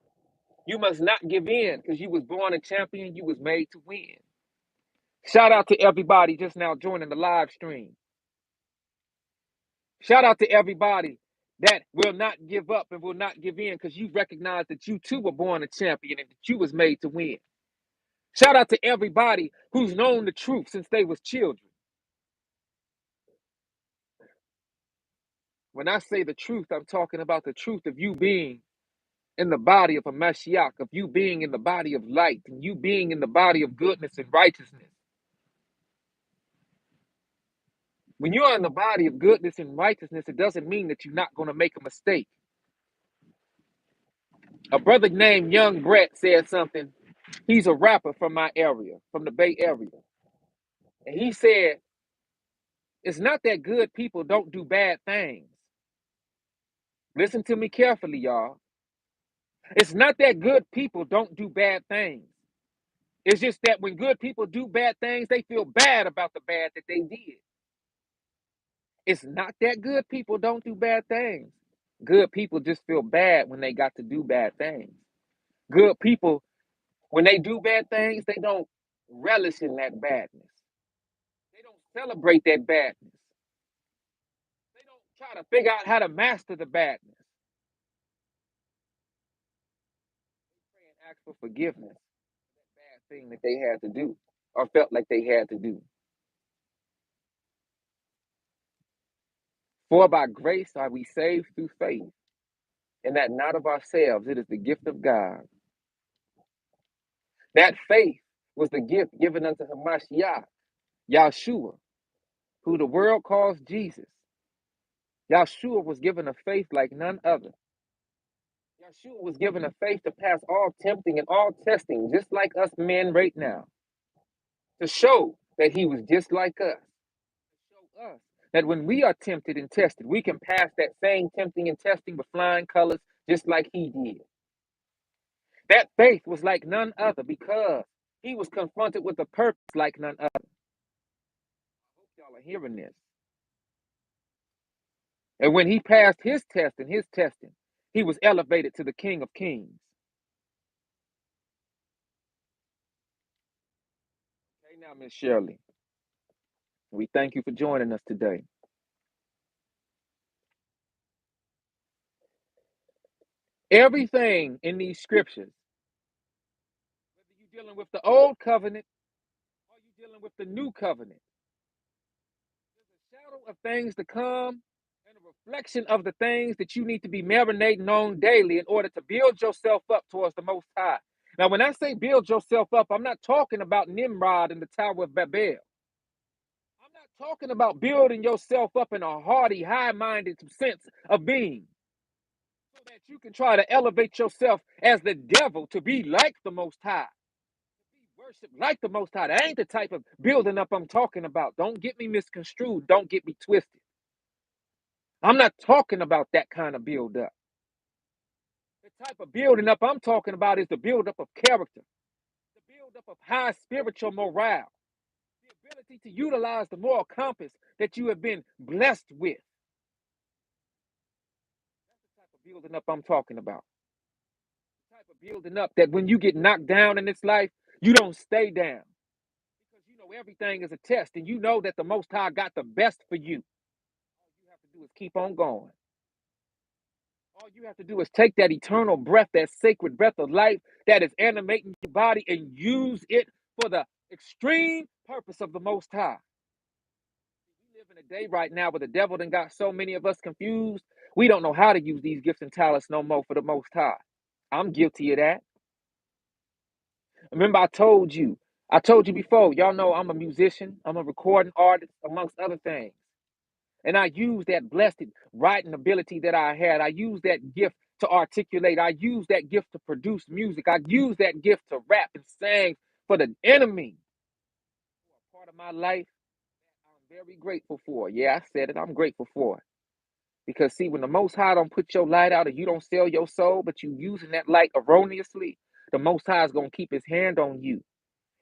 You must not give in because you was born a champion. You was made to win. Shout out to everybody just now joining the live stream. Shout out to everybody that will not give up and will not give in because you recognize that you too were born a champion and that you was made to win. Shout out to everybody who's known the truth since they was children. When I say the truth, I'm talking about the truth of you being in the body of a Mashiach, of you being in the body of light, and you being in the body of goodness and righteousness. When you're in the body of goodness and righteousness, it doesn't mean that you're not going to make a mistake. A brother named Young Brett said something. He's a rapper from my area, from the Bay Area. And he said, it's not that good people don't do bad things. Listen to me carefully, y'all. It's not that good people don't do bad things. It's just that when good people do bad things, they feel bad about the bad that they did. It's not that good people don't do bad things. Good people just feel bad when they got to do bad things. Good people, when they do bad things, they don't relish in that badness. They don't celebrate that badness. They don't try to figure out how to master the badness. They pray and ask for forgiveness for that bad thing that they had to do or felt like they had to do. For by grace are we saved through faith, and that not of ourselves, it is the gift of God. That faith was the gift given unto Hamashiach, Yahshua, who the world calls Jesus. Yahshua was given a faith like none other. Yahshua was given a faith to pass all tempting and all testing, just like us men right now, to show that he was just like us. To show us that when we are tempted and tested, we can pass that same tempting and testing with flying colors, just like he did. That faith was like none other because he was confronted with a purpose like none other. I hope y'all are hearing this. And when he passed his test and his testing, he was elevated to the King of Kings. Okay, now, Miss Shirley, we thank you for joining us today. Everything in these scriptures, whether you're dealing with the old covenant or you're dealing with the new covenant, there's a shadow of things to come and a reflection of the things that you need to be marinating on daily in order to build yourself up towards the Most High. Now, when I say build yourself up, I'm not talking about Nimrod and the Tower of Babel. I'm not talking about building yourself up in a haughty, high-minded sense of being so that you can try to elevate yourself as the devil to be like the Most High, to be worshipped like the Most High. That ain't the type of building up I'm talking about. Don't get me misconstrued. Don't get me twisted. I'm not talking about that kind of build up. The type of building up I'm talking about is the build up of character, the build up of high spiritual morale, the ability to utilize the moral compass that you have been blessed with. That's the type of building up I'm talking about. The type of building up that when you get knocked down in this life, you don't stay down because you know everything is a test and you know that the Most High got the best for you. All you have to do is keep on going. All you have to do is take that eternal breath, that sacred breath of life that is animating your body and use it for the extreme purpose of the Most High. We live in a day right now where the devil done got so many of us confused. We don't know how to use these gifts and talents no more for the Most High. I'm guilty of that. Remember, I told you before, y'all know I'm a musician, I'm a recording artist, amongst other things. And I use that blessed writing ability that I had. I use that gift to articulate. I use that gift to produce music. I use that gift to rap and sing for the enemy. A part of my life I'm very grateful for. Yeah, I said it. I'm grateful for it. Because see, when the Most High don't put your light out and you don't sell your soul, but you using that light erroneously, the Most High is gonna keep his hand on you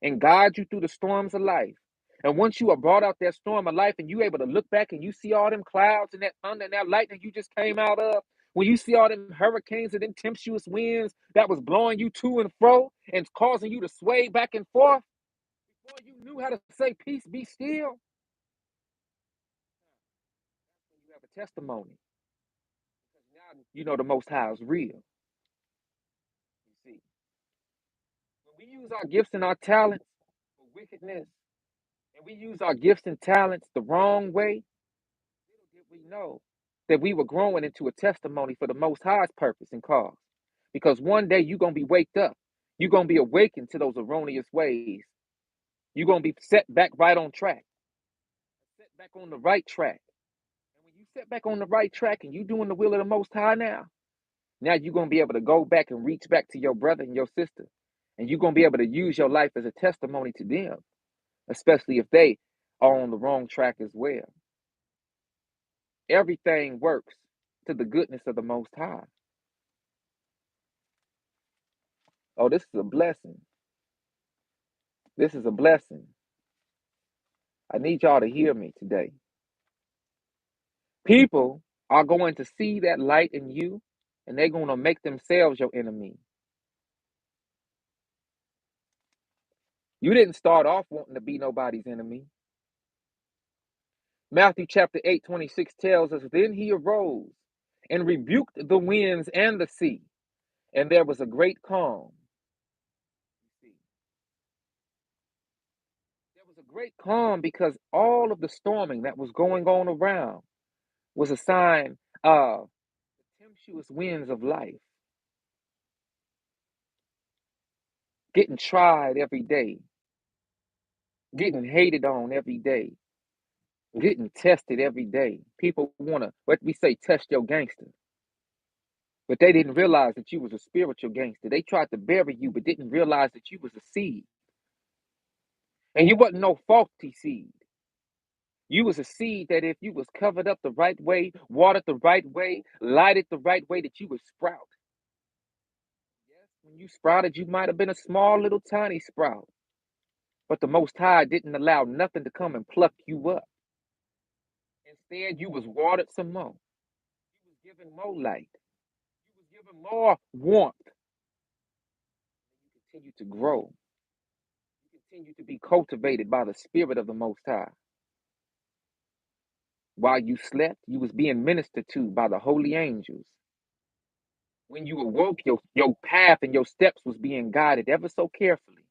and guide you through the storms of life. And once you are brought out that storm of life and you able to look back and you see all them clouds and that thunder and that lightning you just came out of, when you see all them hurricanes and them tempestuous winds that was blowing you to and fro and causing you to sway back and forth, before you knew how to say peace, be still, you have a testimony. Because now you know the Most High is real. You see, when we use our gifts and our talents for wickedness, and we use our gifts and talents the wrong way, little did we know that we were growing into a testimony for the Most High's purpose and cause. Because one day you're going to be waked up. You're going to be awakened to those erroneous ways. You're going to be set back right on track. back on the right track. And when you set back on the right track and you doing the will of the Most High now you're going to be able to go back and reach back to your brother and your sister. And you're going to be able to use your life as a testimony to them, especially if they are on the wrong track as well. Everything works to the goodness of the Most High. Oh, this is a blessing. This is a blessing. I need y'all to hear me today. People are going to see that light in you, and they're going to make themselves your enemy. You didn't start off wanting to be nobody's enemy. Matthew chapter 8:26 tells us, then he arose and rebuked the winds and the sea, and there was a great calm. There was a great calm because all of the storming that was going on around was a sign of the tempestuous winds of life, getting tried every day, getting hated on every day, getting tested every day. People want to, what we say, test your gangster. But they didn't realize that you was a spiritual gangster. They tried to bury you, but didn't realize that you was a seed. And you wasn't no faulty seed. You was a seed that if you was covered up the right way, watered the right way, lighted the right way, that you would sprout. Yes, when you sprouted, you might have been a small little tiny sprout. But the Most High didn't allow nothing to come and pluck you up. Instead, you was watered some more. You was given more light. You was given more warmth. You continue to grow. You continue to be cultivated by the Spirit of the Most High. While you slept, you was being ministered to by the holy angels. When you awoke, your path and your steps was being guided ever so carefully.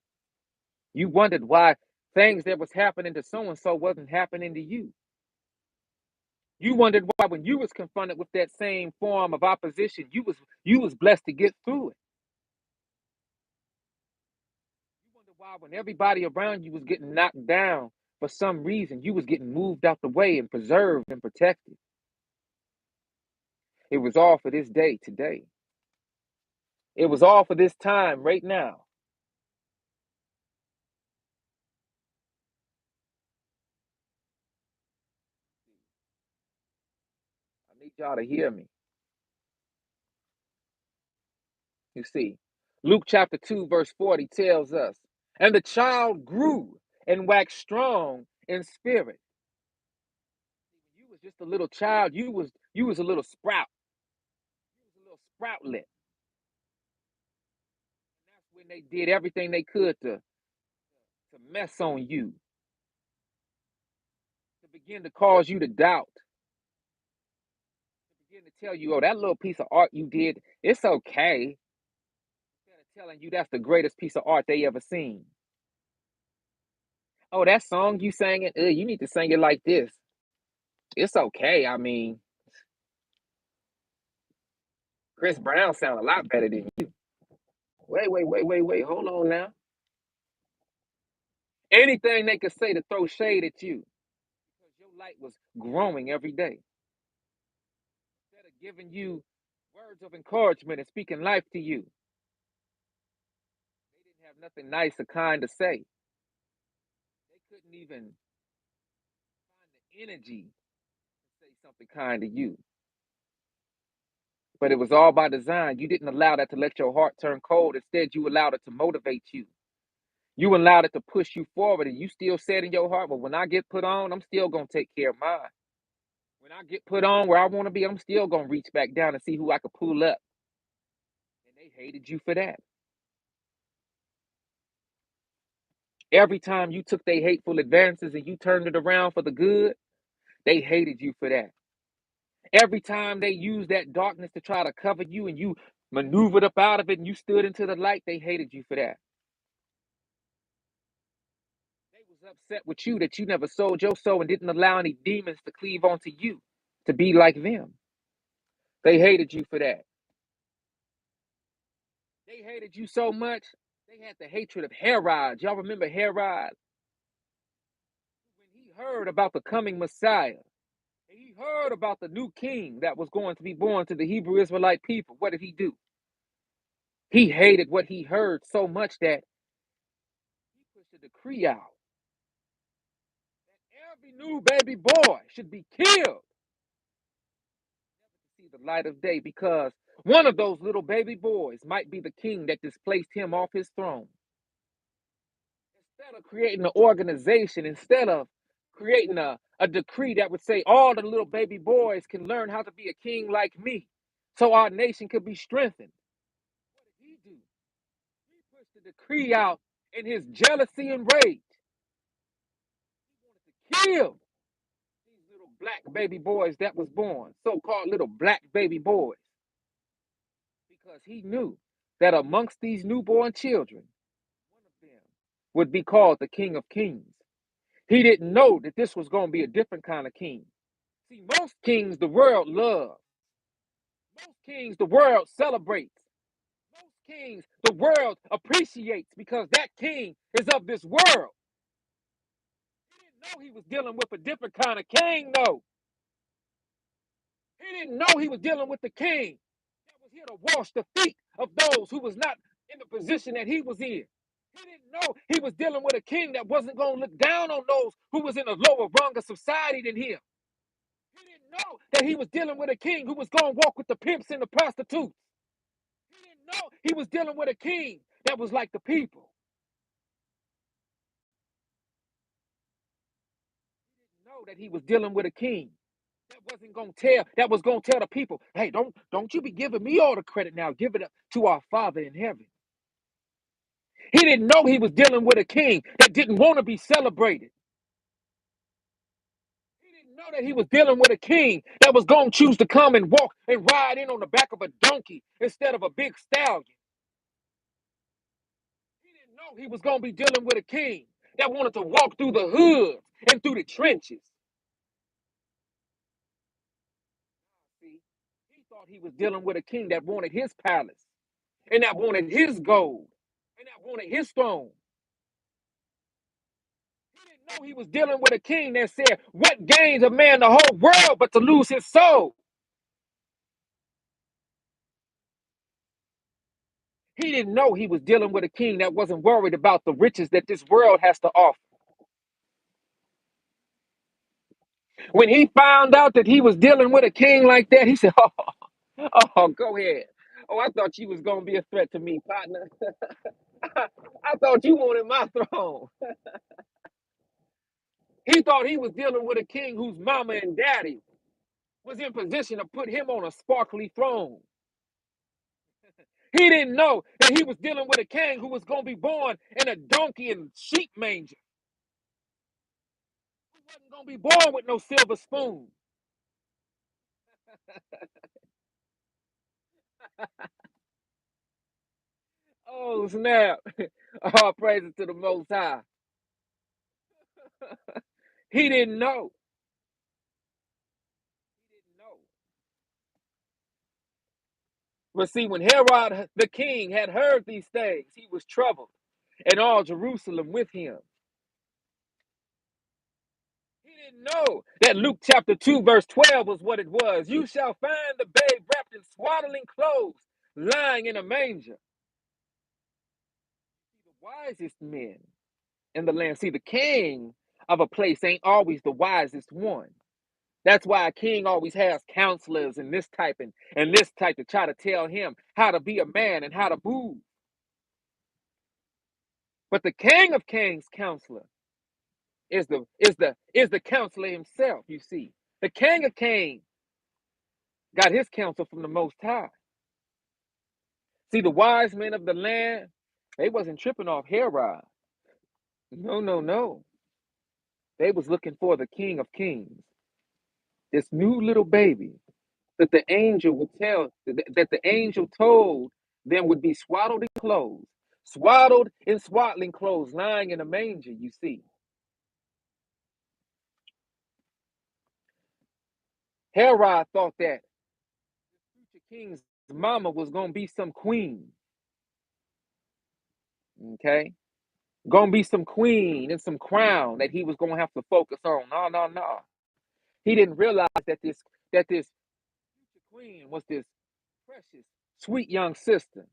You wondered why things that was happening to so-and-so wasn't happening to you. You wondered why when you was confronted with that same form of opposition, you was blessed to get through it. You wondered why when everybody around you was getting knocked down, for some reason, you was getting moved out the way and preserved and protected. It was all for this day today. It was all for this time right now. I need y'all to hear me. You see, Luke chapter 2, verse 40 tells us, and the child grew and waxed strong in spirit. You was just a little child. You was a little sprout. You was a little sproutlet. And that's when they did everything they could to mess on you, to begin to cause you to doubt, to begin to tell you, oh, that little piece of art you did, it's okay. Instead of telling you that's the greatest piece of art they ever seen. Oh, that song you sang it, you need to sing it like this. It's okay. I mean, Chris Brown sound a lot better than you. Wait. Hold on now. Anything they could say to throw shade at you because your light was growing every day. Instead of giving you words of encouragement and speaking life to you, they didn't have nothing nice or kind to say. They couldn't even find the energy to say something kind to you. But it was all by design. You didn't allow that to let your heart turn cold. Instead, you allowed it to motivate you. You allowed it to push you forward, and you still said in your heart, well, when I get put on, I'm still going to take care of mine. When I get put on where I want to be, I'm still going to reach back down and see who I could pull up. And they hated you for that. Every time you took their hateful advances and you turned it around for the good, they hated you for that. Every time they used that darkness to try to cover you and you maneuvered up out of it and you stood into the light, they hated you for that. They was upset with you that you never sold your soul and didn't allow any demons to cleave onto you to be like them. They hated you for that. They hated you so much, they had the hatred of Herod. Y'all remember Herod? When he heard about the coming Messiah. He heard about the new king that was going to be born to the Hebrew Israelite people. What did he do? He hated what he heard so much that he pushed a decree out that every new baby boy should be killed to see the light of day, because one of those little baby boys might be the king that displaced him off his throne. Instead of creating an organization, instead of creating a decree that would say all the little baby boys can learn how to be a king like me so our nation could be strengthened, what did he do? He pushed the decree out in his jealousy and rage. He wanted to kill these little black baby boys that was born, so-called little black baby boys, because he knew that amongst these newborn children, one of them would be called the King of Kings. He didn't know that this was going to be a different kind of king. See, most kings the world loves. Most kings the world celebrates. Most kings the world appreciates because that king is of this world. He didn't know he was dealing with a different kind of king, though. He didn't know he was dealing with the king that was here to wash the feet of those who was not in the position that he was in. He didn't know he was dealing with a king that wasn't going to look down on those who was in a lower rung of society than him. He didn't know that he was dealing with a king who was going to walk with the pimps and the prostitutes. He didn't know he was dealing with a king that was like the people. He didn't know that he was dealing with a king that wasn't going to tell, that was going to tell the people, hey, don't you be giving me all the credit now. Give it up to our Father in heaven. He didn't know he was dealing with a king that didn't want to be celebrated. He didn't know that he was dealing with a king that was going to choose to come and walk and ride in on the back of a donkey instead of a big stallion. He didn't know he was going to be dealing with a king that wanted to walk through the hoods and through the trenches. See, he thought he was dealing with a king that wanted his palace and that wanted his gold and that wanted his throne. He didn't know he was dealing with a king that said, what gains a man the whole world but to lose his soul? He didn't know he was dealing with a king that wasn't worried about the riches that this world has to offer. When he found out that he was dealing with a king like that, he said, oh, go ahead. Oh, I thought you was going to be a threat to me, partner. I thought you wanted my throne. He thought he was dealing with a king whose mama and daddy was in position to put him on a sparkly throne. He didn't know that he was dealing with a king who was going to be born in a donkey and sheep manger. He wasn't going to be born with no silver spoon. Oh, snap. All praises to the Most High. He didn't know. He didn't know. But see, when Herod the king had heard these things, he was troubled, and all Jerusalem with him. He didn't know that Luke chapter 2, verse 12 was what it was. You shall find the babe wrapped in swaddling clothes, lying in a manger. The wisest men in the land. See, the king of a place ain't always the wisest one. That's why a king always has counselors and this type and this type to try to tell him how to be a man and how to move. But the King of Kings counselor is the counselor himself, you see. The King of Kings got his counsel from the Most High. See, the wise men of the land, they wasn't tripping off Herod. No, no, no. They was looking for the King of Kings, this new little baby that the angel would tell, that the angel told them would be swaddled in swaddling clothes, lying in a manger, you see. Herod thought that the future king's mama was going to be some queen. Okay. gonna be some queen and some crown that he was gonna have to focus on. No, no, no. He didn't realize that this queen was this precious, sweet young sister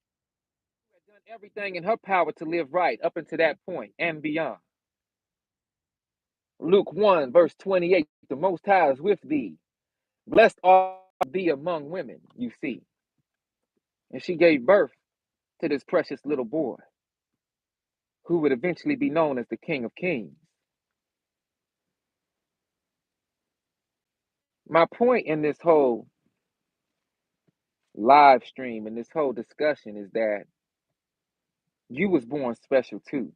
who had done everything in her power to live right up until that point and beyond. Luke 1, verse 28, the Most High is with thee. Blessed art thee among women, you see. And she gave birth to this precious little boy who would eventually be known as the King of Kings. My point in this whole live stream and this whole discussion is that you was born special too.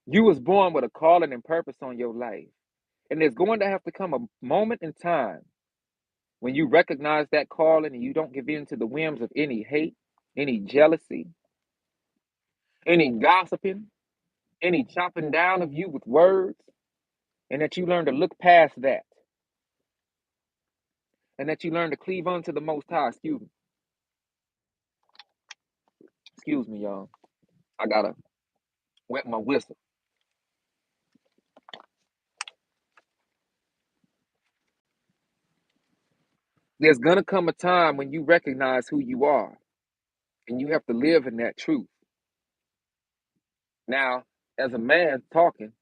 You was born with a calling and purpose on your life. And there's going to have to come a moment in time when you recognize that calling and you don't give in to the whims of any hate, any jealousy, any gossiping, any chopping down of you with words, and that you learn to look past that, and that you learn to cleave unto the Most High. Excuse me, y'all. I gotta wet my whistle. There's gonna come a time when you recognize who you are, and you have to live in that truth. Now, as a man talking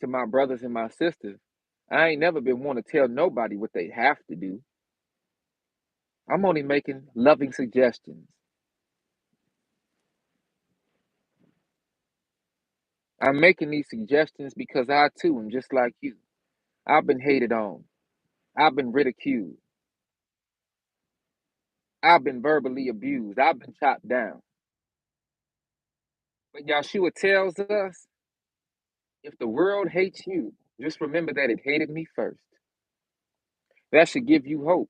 to my brothers and my sisters, I ain't never been one to tell nobody what they have to do. I'm only making loving suggestions. I'm making these suggestions because I too am just like you. I've been hated on. I've been ridiculed. I've been verbally abused. I've been chopped down. But Yahshua tells us, if the world hates you, just remember that it hated me first. That should give you hope.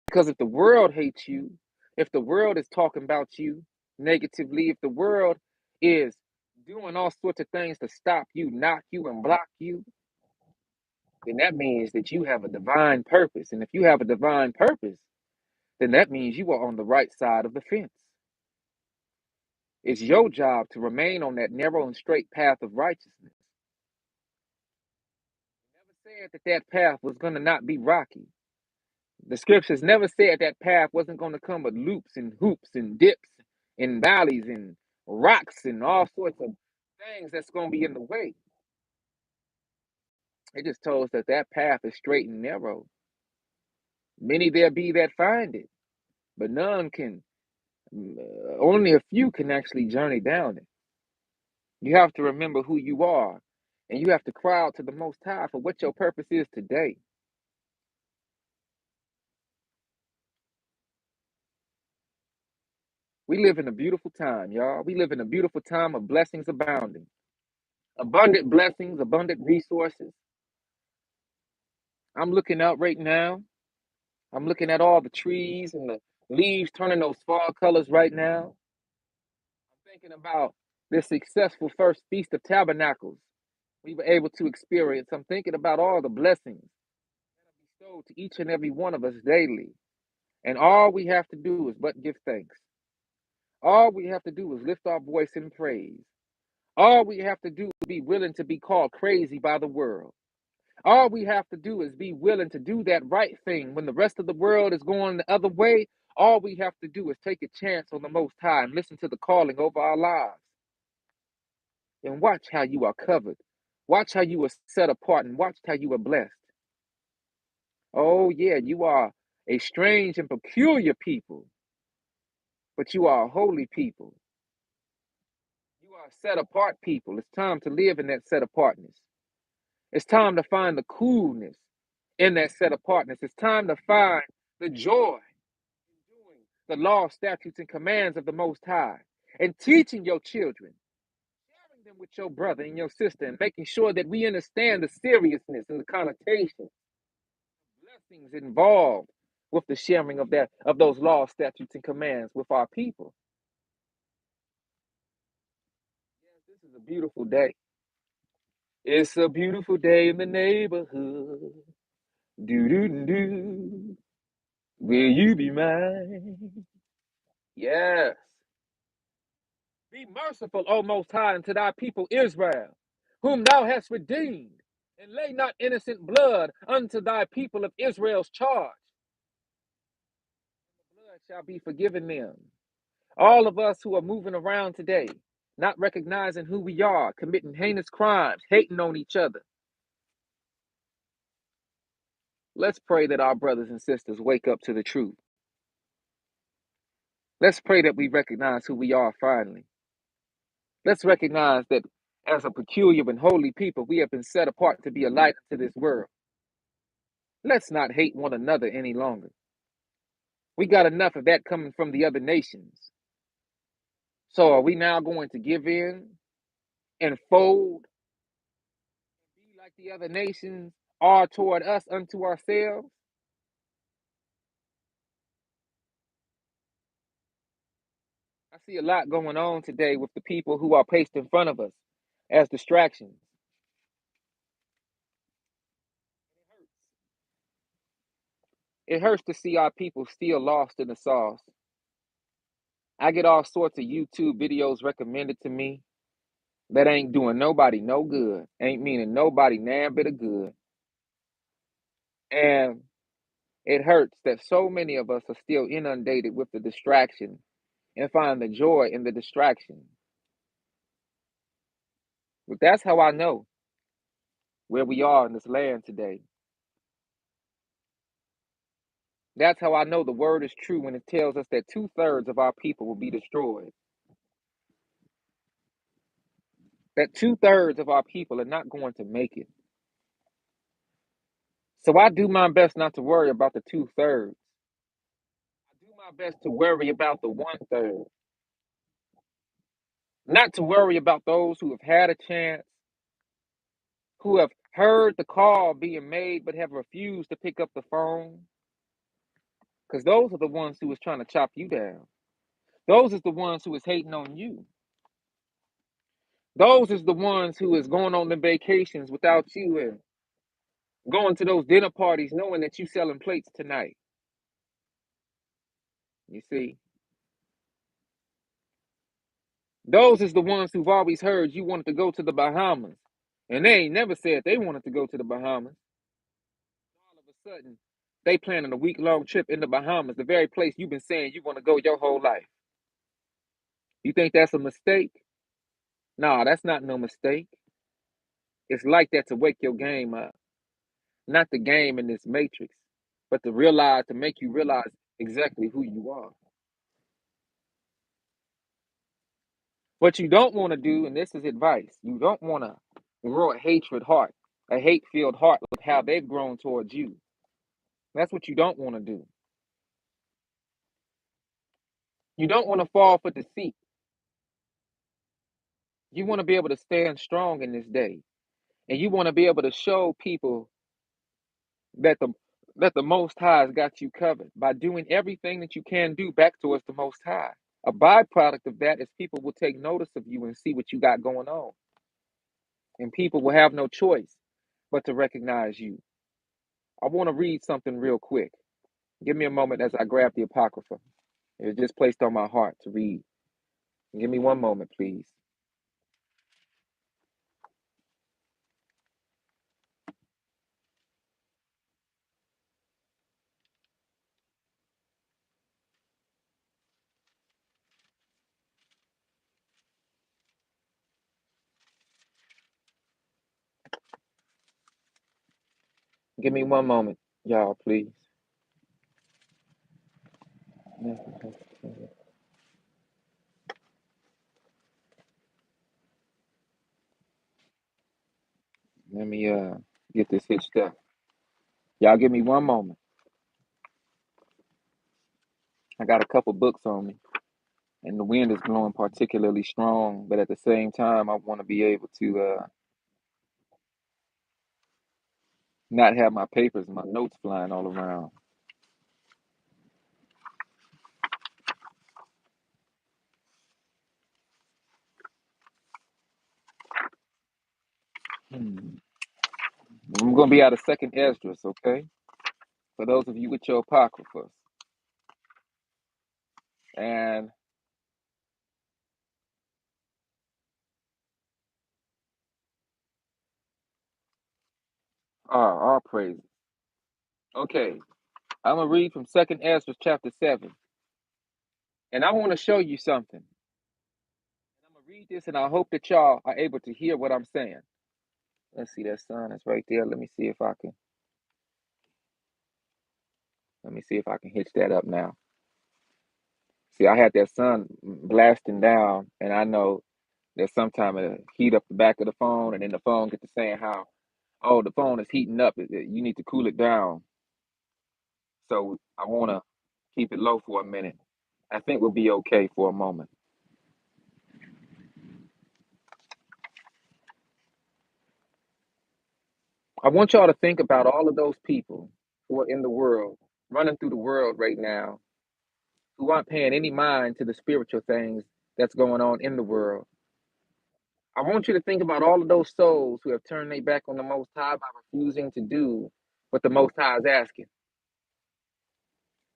Because if the world hates you, if the world is talking about you negatively, if the world is doing all sorts of things to stop you, knock you, and block you, then that means that you have a divine purpose. And if you have a divine purpose, then that means you are on the right side of the fence. It's your job to remain on that narrow and straight path of righteousness. Never said that that path was going to not be rocky. The scriptures never said that path wasn't going to come with loops and hoops and dips and valleys and rocks and all sorts of things that's going to be in the way. It just told us that that path is straight and narrow. Many there be that find it, but none can, only a few can actually journey down it. You have to remember who you are, and you have to cry out to the Most High for what your purpose is today. We live in a beautiful time, y'all. We live in a beautiful time of blessings abounding. Abundant blessings, abundant resources. I'm looking out right now. I'm looking at all the trees and the leaves turning those fall colors right now. I'm thinking about this successful first Feast of Tabernacles we were able to experience. I'm thinking about all the blessings that are bestowed to each and every one of us daily. And all we have to do is but give thanks. All we have to do is lift our voice in praise. All we have to do is be willing to be called crazy by the world. All we have to do is be willing to do that right thing when the rest of the world is going the other way. All we have to do is take a chance on the Most High and listen to the calling over our lives. And watch how you are covered. Watch how you are set apart and watch how you are blessed. Oh, yeah, you are a strange and peculiar people, but you are a holy people. You are a set apart people. It's time to live in that set apartness. It's time to find the coolness in that set apartness. It's time to find the joy in doing the law, statutes, and commands of the Most High and teaching your children, sharing them with your brother and your sister, and making sure that we understand the seriousness and the connotation, blessings involved with the sharing of those law, statutes, and commands with our people. Yes, this is a beautiful day. It's a beautiful day in the neighborhood. Do do do. Will you be mine? Yes. Be merciful, O Most High, unto thy people Israel, whom thou hast redeemed, and lay not innocent blood unto thy people of Israel's charge. The blood shall be forgiven them. All of us who are moving around today, not recognizing who we are, committing heinous crimes, hating on each other. Let's pray that our brothers and sisters wake up to the truth. Let's pray that we recognize who we are finally. Let's recognize that as a peculiar and holy people, we have been set apart to be a light to this world. Let's not hate one another any longer. We got enough of that coming from the other nations. So are we now going to give in and fold and be like the other nations are toward us unto ourselves? I see a lot going on today with the people who are placed in front of us as distractions. It hurts to see our people still lost in the sauce. I get all sorts of YouTube videos recommended to me that ain't doing nobody no good, ain't meaning nobody nan bit of good. And it hurts that so many of us are still inundated with the distraction and find the joy in the distraction. But that's how I know where we are in this land today. That's how I know the word is true when it tells us that 2/3 of our people will be destroyed. That 2/3 of our people are not going to make it. So I do my best not to worry about the 2/3. I do my best to worry about the 1/3. Not to worry about those who have had a chance, who have heard the call being made but have refused to pick up the phone. Because those are the ones who is trying to chop you down. Those is the ones who is hating on you. Those is the ones who is going on the vacations without you and going to those dinner parties knowing that you selling plates tonight. You see? Those is the ones who've always heard you wanted to go to the Bahamas. And they ain't never said they wanted to go to the Bahamas. All of a sudden, they planning a week-long trip in the Bahamas, the very place you've been saying you want to go your whole life. You think that's a mistake? Nah, that's not no mistake. It's like that to wake your game up. Not the game in this matrix, but to make you realize exactly who you are. What you don't want to do, and this is advice, you don't want to grow a hatred heart, a hate-filled heart with how they've grown towards you. That's what you don't want to do. You don't want to fall for deceit. You want to be able to stand strong in this day. And you want to be able to show people that the Most High has got you covered by doing everything that you can do back towards the Most High. A byproduct of that is people will take notice of you and see what you got going on. And people will have no choice but to recognize you. I want to read something real quick. Give me a moment as I grab the Apocrypha. It was just placed on my heart to read. Give me one moment, please. Give me one moment, y'all, please. Let me get this hitched up. Y'all give me one moment. I got a couple books on me, and the wind is blowing particularly strong, but at the same time, I want to be able to not have my papers and my notes flying all around. Hmm. I'm going to be out of second Esdras, okay? For those of you with your Apocryphas. And All praises. Okay, I'm gonna read from Second Ezra chapter 7, and I want to show you something. I'm gonna read this, and I hope that y'all are able to hear what I'm saying. Let's see, that sun is right there. Let me see if I can hitch that up now. See, I had that sun blasting down, and I know that sometimes it'll heat up the back of the phone, and then the phone gets to saying how, oh, the phone is heating up. You need to cool it down. So I want to keep it low for a minute. I think we'll be okay for a moment. I want y'all to think about all of those people who are in the world, running through the world right now, who aren't paying any mind to the spiritual things that's going on in the world. I want you to think about all of those souls who have turned their back on the Most High by refusing to do what the Most High is asking.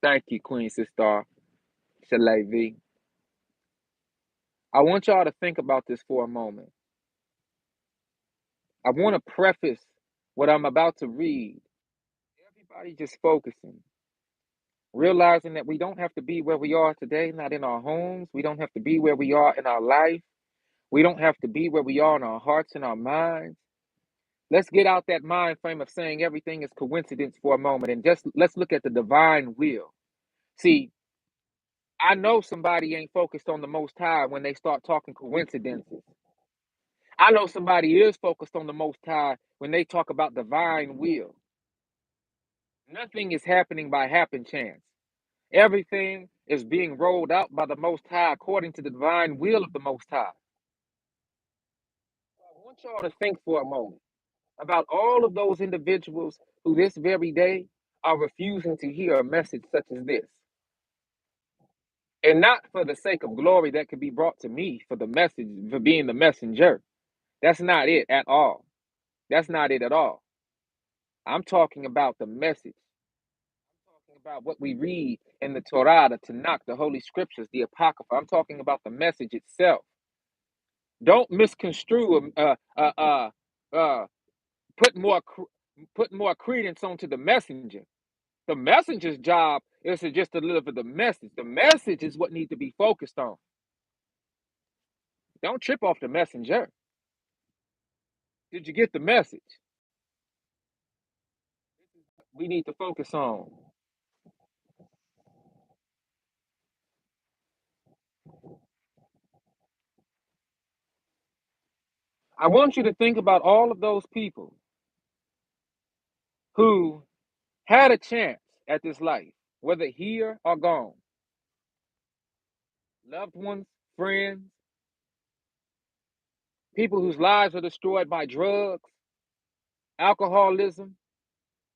Thank you, Queen Sister Shalavi. I want y'all to think about this for a moment. I want to preface what I'm about to read. Everybody just focusing, realizing that we don't have to be where we are today, not in our homes. We don't have to be where we are in our life. We don't have to be where we are in our hearts and our minds. Let's get out that mind frame of saying everything is coincidence for a moment and just let's look at the divine will. See, I know somebody ain't focused on the Most High when they start talking coincidences. I know somebody is focused on the Most High when they talk about divine will. Nothing is happening by happen chance. Everything is being rolled out by the Most High according to the divine will of the Most High. I want y'all to think for a moment about all of those individuals who this very day are refusing to hear a message such as this. And not for the sake of glory that could be brought to me for the message, for being the messenger. That's not it at all. That's not it at all. I'm talking about the message. I'm talking about what we read in the Torah, the Tanakh, the Holy Scriptures, the Apocrypha. I'm talking about the message itself. Don't misconstrue, uh, put more, put more credence onto the messenger. The messenger's job is to just deliver the message. The message is what needs to be focused on. Don't trip off the messenger. Did you get the message? We need to focus on. I want you to think about all of those people who had a chance at this life, whether here or gone. Loved ones, friends, people whose lives are destroyed by drugs, alcoholism,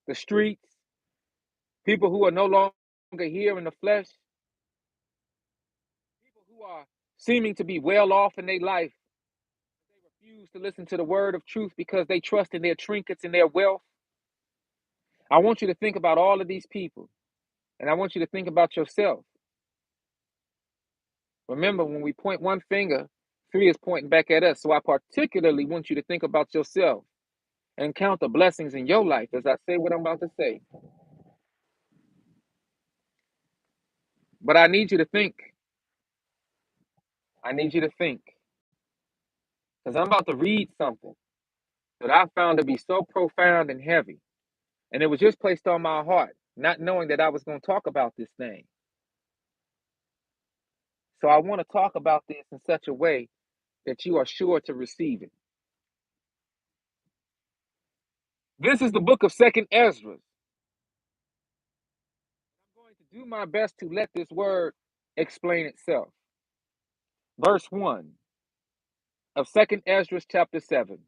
the streets, people who are no longer here in the flesh, people who are seeming to be well off in their life. They refuse to listen to the word of truth because they trust in their trinkets and their wealth. I want you to think about all of these people, and I want you to think about yourself. Remember, when we point one finger, three is pointing back at us. So I particularly want you to think about yourself and count the blessings in your life as I say what I'm about to say. But I need you to think. I need you to think. Because I'm about to read something that I found to be so profound and heavy. And it was just placed on my heart, not knowing that I was going to talk about this thing. So I want to talk about this in such a way that you are sure to receive it. This is the book of Second Ezra. I'm going to do my best to let this word explain itself. Verse 1 of Second Ezra chapter 7.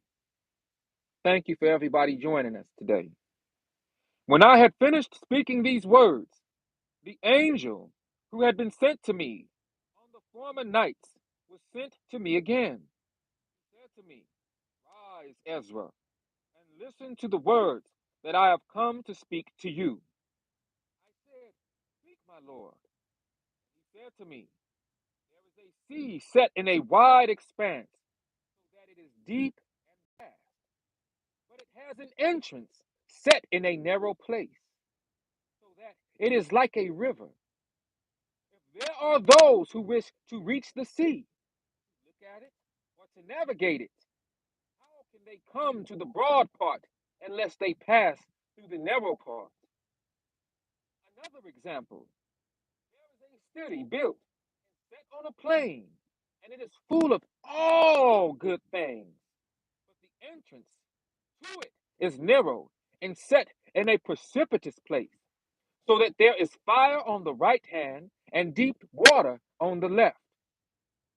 Thank you for everybody joining us today. When I had finished speaking these words, the angel who had been sent to me on the former nights was sent to me again. He said to me, Rise, Ezra, and listen to the words that I have come to speak to you. I said, Speak, my Lord. He said to me, There is a sea set in a wide expanse, so that it is deep and vast, but it has an entrance set in a narrow place, so that it is like a river. If there are those who wish to reach the sea, look at it, or to navigate it, how can they come to the broad part unless they pass through the narrow part? Another example, there is a city built and set on a plain, and it is full of all good things. But the entrance to it is narrow and set in a precipitous place, so that there is fire on the right hand and deep water on the left.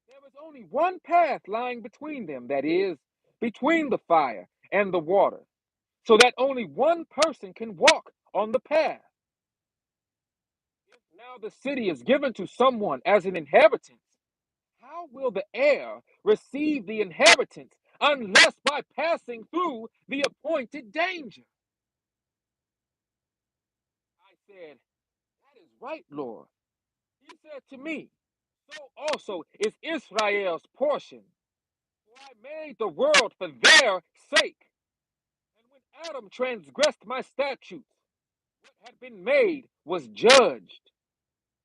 There is only one path lying between them, that is, between the fire and the water, so that only one person can walk on the path. If now the city is given to someone as an inheritance, how will the heir receive the inheritance unless by passing through the appointed danger? I said, that is right, Lord. He said to me, so also is Israel's portion. For I made the world for their sake. And when Adam transgressed my statutes, what had been made was judged.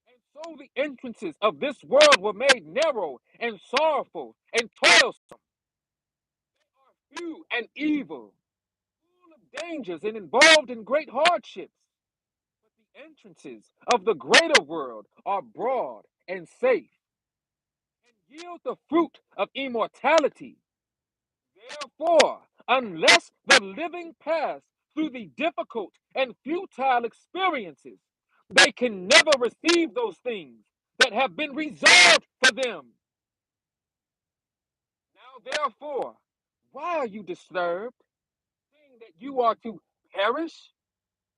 And so the entrances of this world were made narrow and sorrowful and toilsome. They are few and evil, full of dangers and involved in great hardships. But the entrances of the greater world are broad and safe, and yield the fruit of immortality. Therefore, unless the living pass through the difficult and futile experiences, they can never receive those things that have been reserved for them. Now, therefore, why are you disturbed, seeing that you are to perish?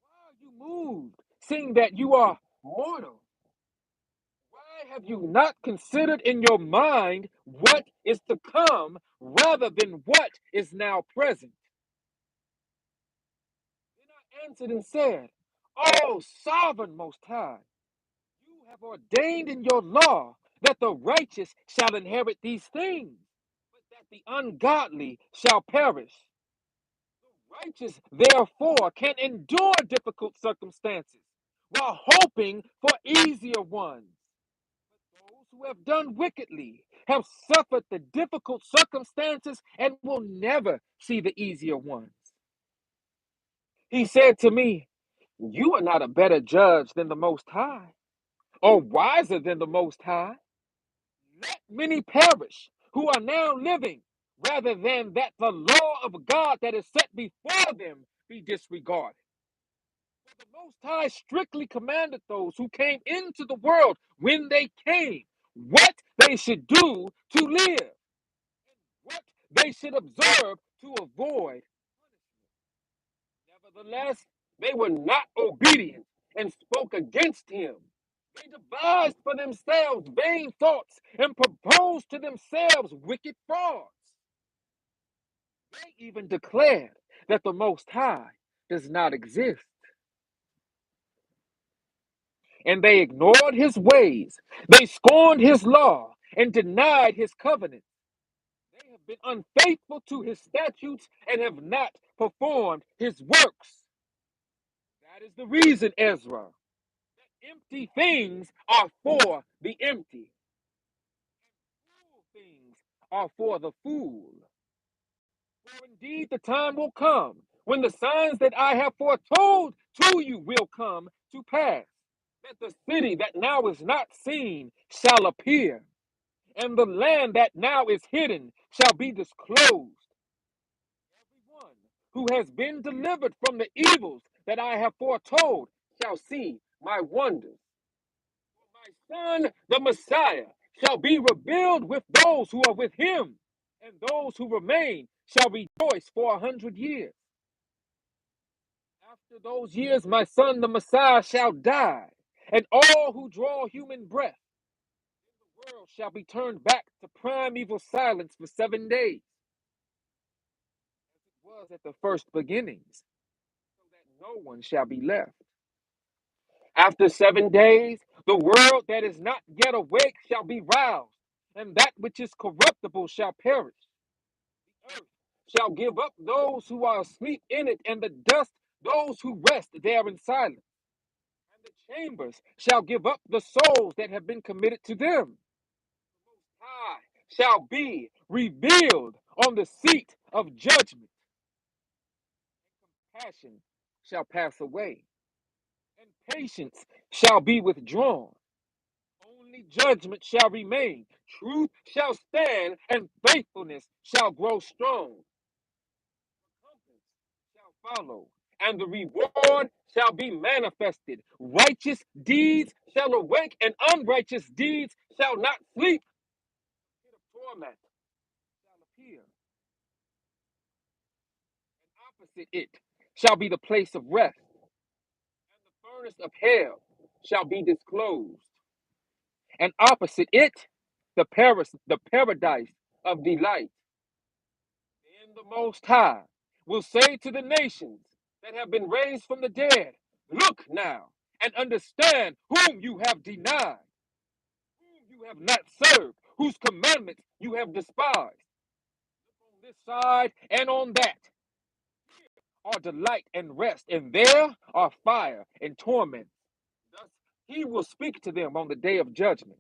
Why are you moved, seeing that you are mortal? Why have you not considered in your mind what is to come rather than what is now present? Then I answered and said, O sovereign Most High, you have ordained in your law that the righteous shall inherit these things, but that the ungodly shall perish. The righteous, therefore, can endure difficult circumstances while hoping for easier ones. Those who have done wickedly have suffered the difficult circumstances and will never see the easier ones. He said to me, you are not a better judge than the Most High, or wiser than the Most High. Let many perish who are now living, rather than that the law of God that is set before them be disregarded. For the Most High strictly commanded those who came into the world when they came what they should do to live, what they should observe to avoid. Nevertheless, they were not obedient and spoke against him. They devised for themselves vain thoughts and proposed to themselves wicked frauds. They even declared that the Most High does not exist. And they ignored his ways. They scorned his law and denied his covenant. They have been unfaithful to his statutes and have not performed his works. That is the reason, Ezra, that empty things are for the empty, fool things are for the fool. For indeed the time will come when the signs that I have foretold to you will come to pass, that the city that now is not seen shall appear, and the land that now is hidden shall be disclosed. Everyone who has been delivered from the evils that I have foretold shall see my wonders. My son, the Messiah, shall be revealed with those who are with him, and those who remain shall rejoice for 100 years. After those years, my son, the Messiah, shall die, and all who draw human breath, the world shall be turned back to primeval silence for 7 days, as it was at the first beginnings, so that no one shall be left. After 7 days, the world that is not yet awake shall be roused, and that which is corruptible shall perish. The earth shall give up those who are asleep in it, and the dust those who rest there in silence. And the chambers shall give up the souls that have been committed to them. High shall be revealed on the seat of judgment. Passion shall pass away, and patience shall be withdrawn. Only judgment shall remain. Truth shall stand, and faithfulness shall grow strong. Shall follow, and the reward shall be manifested. Righteous deeds shall awake, and unrighteous deeds shall not sleep. The torment shall appear, and opposite it shall be the place of rest, and the furnace of hell shall be disclosed, and opposite it the paradise of delight. Then the Most High will say to the nations that have been raised from the dead, look now and understand whom you have denied, whom you have not served, whose commandments you have despised. On this side and on that are delight and rest, and there are fire and torment. Thus he will speak to them on the day of judgment,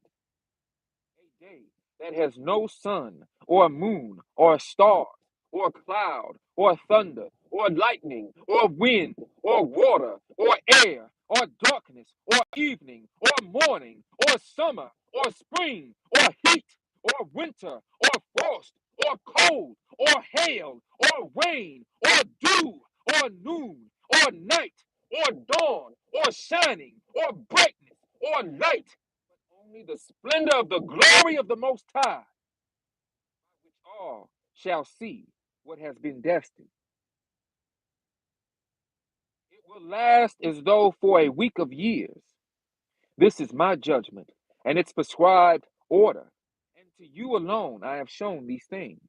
a day that has no sun or moon or stars or cloud or thunder or lightning or wind or water or air or darkness or evening or morning or summer or spring or heat or winter or frost or cold or hail or rain or dew or noon or night or dawn or shining or brightness or light, only the splendor of the glory of the Most High, which all shall see what has been destined. It will last as though for a week of years. This is my judgment and its prescribed order, and to you alone I have shown these things.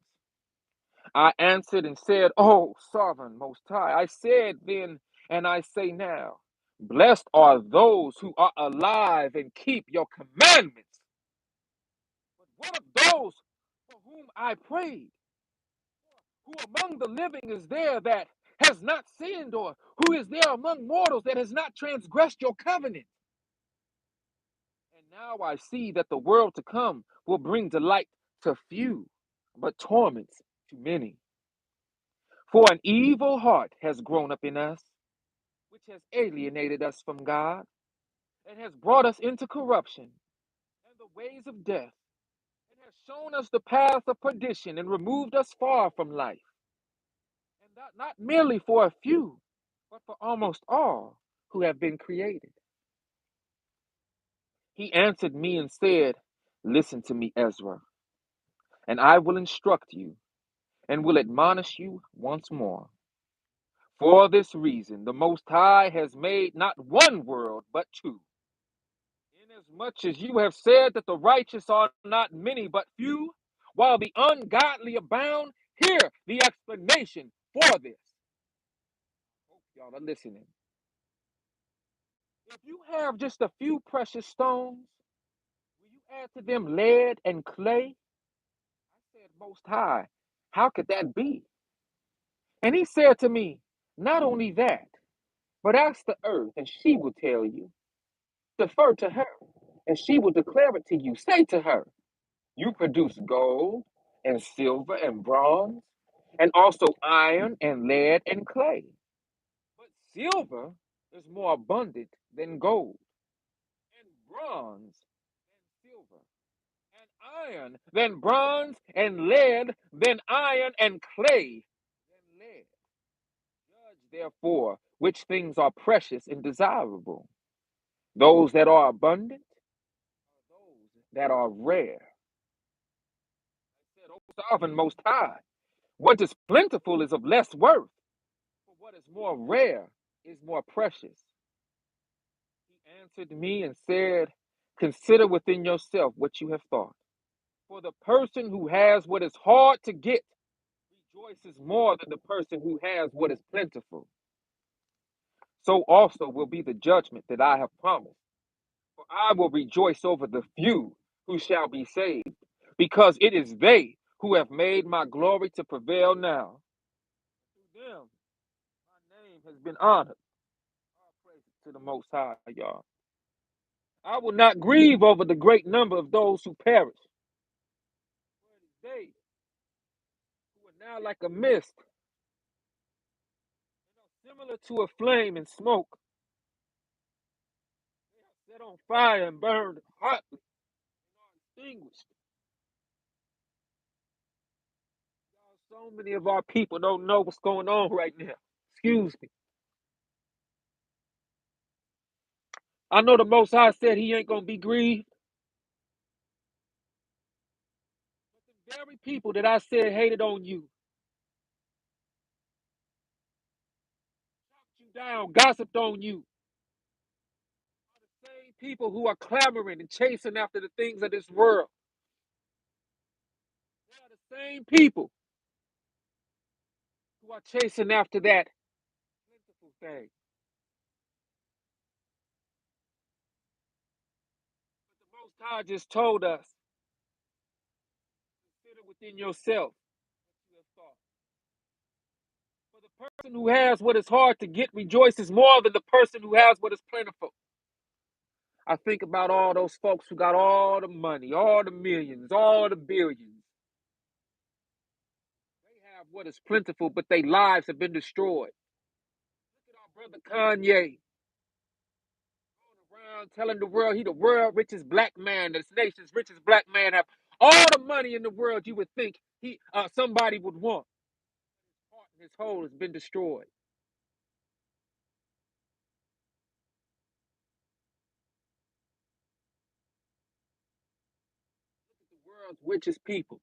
I answered and said, O sovereign Most High, I said then, and I say now, blessed are those who are alive and keep your commandments. But what of those for whom I prayed? Who among the living is there that has not sinned, or who is there among mortals that has not transgressed your covenant? And now I see that the world to come will bring delight to few, but torments to many. For an evil heart has grown up in us, which has alienated us from God, and has brought us into corruption and the ways of death, and has shown us the path of perdition, and removed us far from life. And not merely for a few, but for almost all who have been created. He answered me and said, listen to me, Ezra, and I will instruct you and will admonish you once more. For this reason, the Most High has made not one world, but two. Inasmuch as you have said that the righteous are not many, but few, while the ungodly abound, hear the explanation for this. Hope y'all are listening. If you have just a few precious stones, will you add to them lead and clay? I said, Most High, how could that be? And he said to me, not only that, but ask the earth, and she will tell you. Defer to her, and she will declare it to you. Say to her, you produce gold and silver and bronze, and also iron and lead and clay. But silver is more abundant than gold, and bronze than silver, and iron than bronze, and lead than iron, and clay than lead. Judge therefore which things are precious and desirable, those that are abundant, those that are rare. I said, O sovereign Most High, what is plentiful is of less worth, for what is more rare is more precious. He answered me and said, consider within yourself what you have thought. For the person who has what is hard to get rejoices more than the person who has what is plentiful. So also will be the judgment that I have promised. For I will rejoice over the few who shall be saved, because it is they who have made my glory to prevail now. Through them, my name has been honored. All praise to the Most High, y'all. I will not grieve over the great number of those who perish. They who are now like a mist, similar to a flame and smoke, set on fire and burned hotly, extinguished. So many of our people don't know what's going on right now. Excuse me. I know the Most High said he ain't going to be grieved. The very people that I said hated on you, knocked you down, gossiped on you, are the same people who are clamoring and chasing after the things of this world. They are the same people who are chasing after that plentiful thing. But the Most High just told us, consider within yourself what you have thought. For the person who has what is hard to get rejoices more than the person who has what is plentiful. I think about all those folks who got all the money, all the millions, all the billions. They have what is plentiful, but their lives have been destroyed. Look at our brother Kanye going around telling the world he the world richest black man, this nation's richest black man, have all the money in the world you would think he somebody would want. His heart and his whole has been destroyed. Look at the world's richest people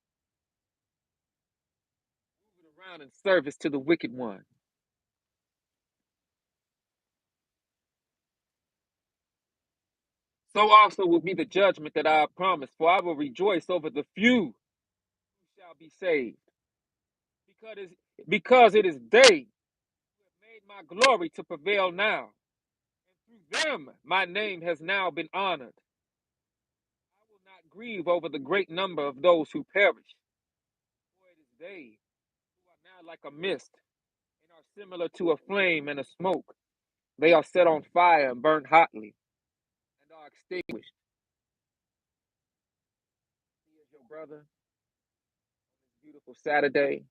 moving around in service to the wicked one. So also will be the judgment that I have promised, for I will rejoice over the few who shall be saved. Because it is they who have made my glory to prevail now. And through them my name has now been honored. I will not grieve over the great number of those who perish, for it is they who are now like a mist, and are similar to a flame and a smoke. They are set on fire and burnt hotly, and are extinguished. Here's your brother on this beautiful Saturday.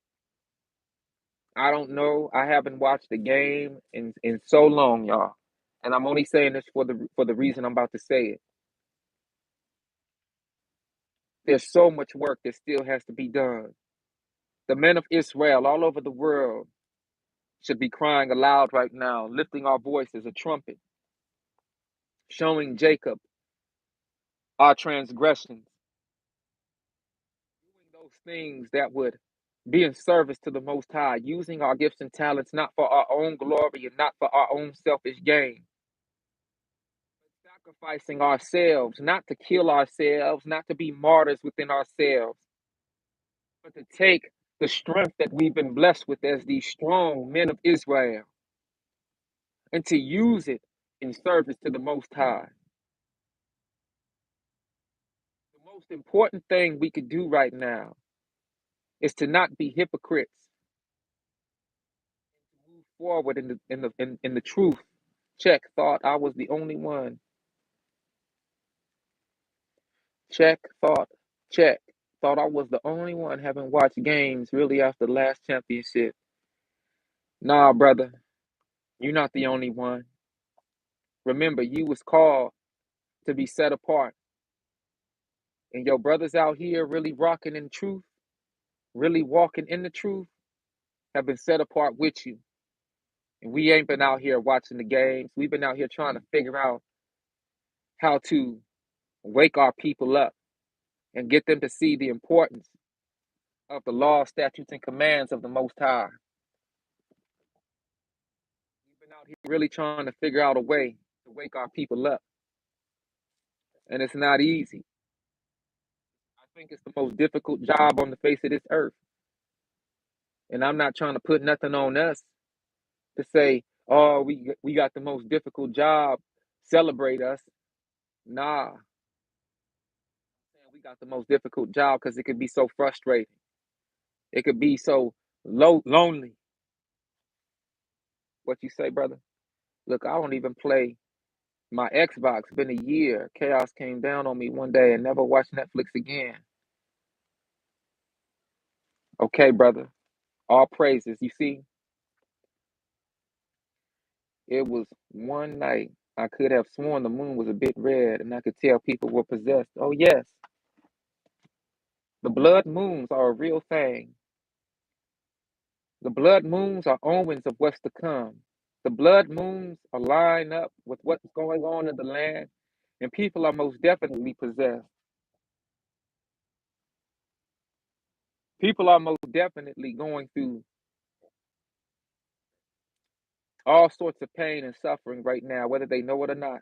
I don't know. I haven't watched the game in so long, y'all. And I'm only saying this for the reason I'm about to say it. There's so much work that still has to be done. The men of Israel all over the world should be crying aloud right now, lifting our voice as a trumpet, showing Jacob our transgressions, doing those things that would be in service to the Most High, using our gifts and talents not for our own glory and not for our own selfish gain, sacrificing ourselves, not to kill ourselves, not to be martyrs within ourselves, but to take the strength that we've been blessed with as these strong men of Israel and to use it in service to the Most High. The most important thing we could do right now is to not be hypocrites, to move forward in the truth. Check, thought I was the only one. Check, thought, check. Thought I was the only one having watched games really after the last championship. Nah, brother, you're not the only one. Remember, you was called to be set apart. And your brothers out here really rocking in truth, really walking in the truth, have been set apart with you. And we ain't been out here watching the games. We've been out here trying to figure out how to wake our people up and get them to see the importance of the law, statutes, and commands of the Most High. We've been out here really trying to figure out a way to wake our people up. And it's not easy. I think it's the most difficult job on the face of this earth. And I'm not trying to put nothing on us to say, oh, we got the most difficult job, celebrate us. Nah, we got the most difficult job because it could be so frustrating. It could be so lonely. What you say, brother? Look, I don't even play my Xbox. Been a year. Chaos came down on me one day and never watched Netflix again. Okay, brother. All praises. You see, it was one night I could have sworn the moon was a bit red and I could tell people were possessed. Oh, yes, the blood moons are a real thing. The blood moons are omens of what's to come. The blood moons align up with what's going on in the land, and people are most definitely possessed. People are most definitely going through all sorts of pain and suffering right now, whether they know it or not.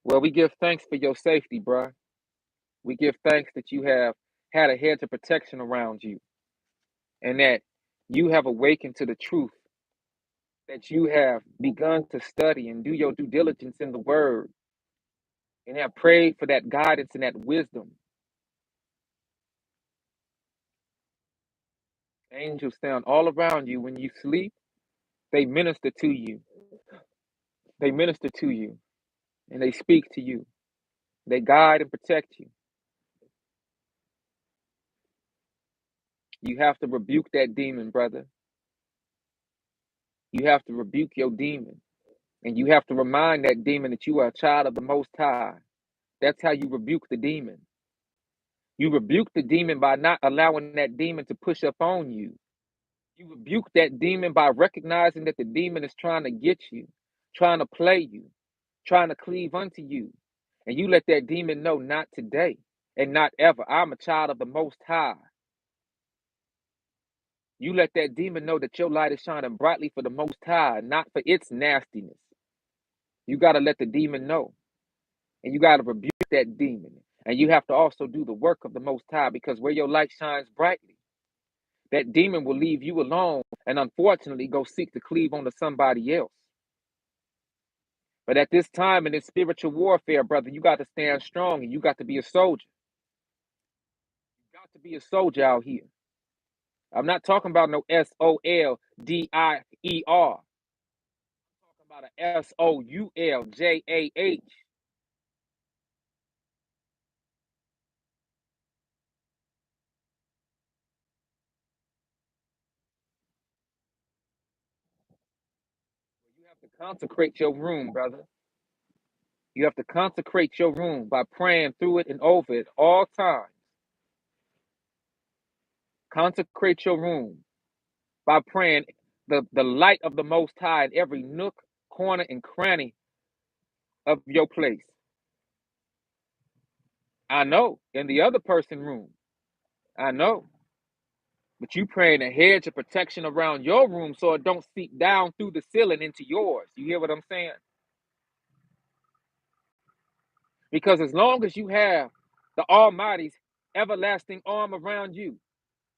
Well, we give thanks for your safety, bruh. We give thanks that you have had a hedge of protection around you and that you have awakened to the truth, that you have begun to study and do your due diligence in the word and have prayed for that guidance and that wisdom. Angels stand all around you when you sleep. They minister to you. They minister to you and they speak to you. They guide and protect you. You have to rebuke that demon, brother. You have to rebuke your demon. And you have to remind that demon that you are a child of the Most High. That's how you rebuke the demon. You rebuke the demon by not allowing that demon to push up on you. You rebuke that demon by recognizing that the demon is trying to get you, trying to play you, trying to cleave unto you. And you let that demon know, not today and not ever. I'm a child of the Most High. You let that demon know that your light is shining brightly for the Most High, not for its nastiness. You got to let the demon know. And you got to rebuke that demon. And you have to also do the work of the Most High, because where your light shines brightly, that demon will leave you alone and unfortunately go seek to cleave onto somebody else. But at this time in this spiritual warfare, brother, you got to stand strong and you got to be a soldier. You got to be a soldier out here. I'm not talking about no SOLDIER. I'm talking about a SOULJAH. You have to consecrate your room, brother. You have to consecrate your room by praying through it and over it all times. Consecrate your room by praying the light of the Most High in every nook, corner, and cranny of your place. I know, in the other person's room. I know. But you praying a hedge of protection around your room so it don't seep down through the ceiling into yours. You hear what I'm saying? Because as long as you have the Almighty's everlasting arm around you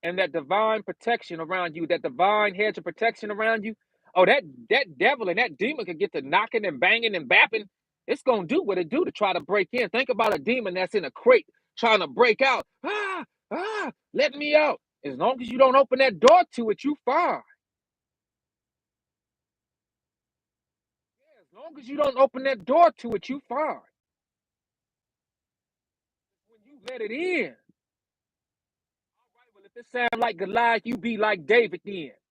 and that divine protection around you, that divine hedge of protection around you, oh, that devil and that demon could get to knocking and banging and bapping. It's gonna do what it do to try to break in. Think about a demon that's in a crate trying to break out. Let me out. As long as you don't open that door to it, you fine. Yeah, as long as you don't open that door to it, you fine. When you let it in, all right, well, if it sounds like Goliath, you be like David then. If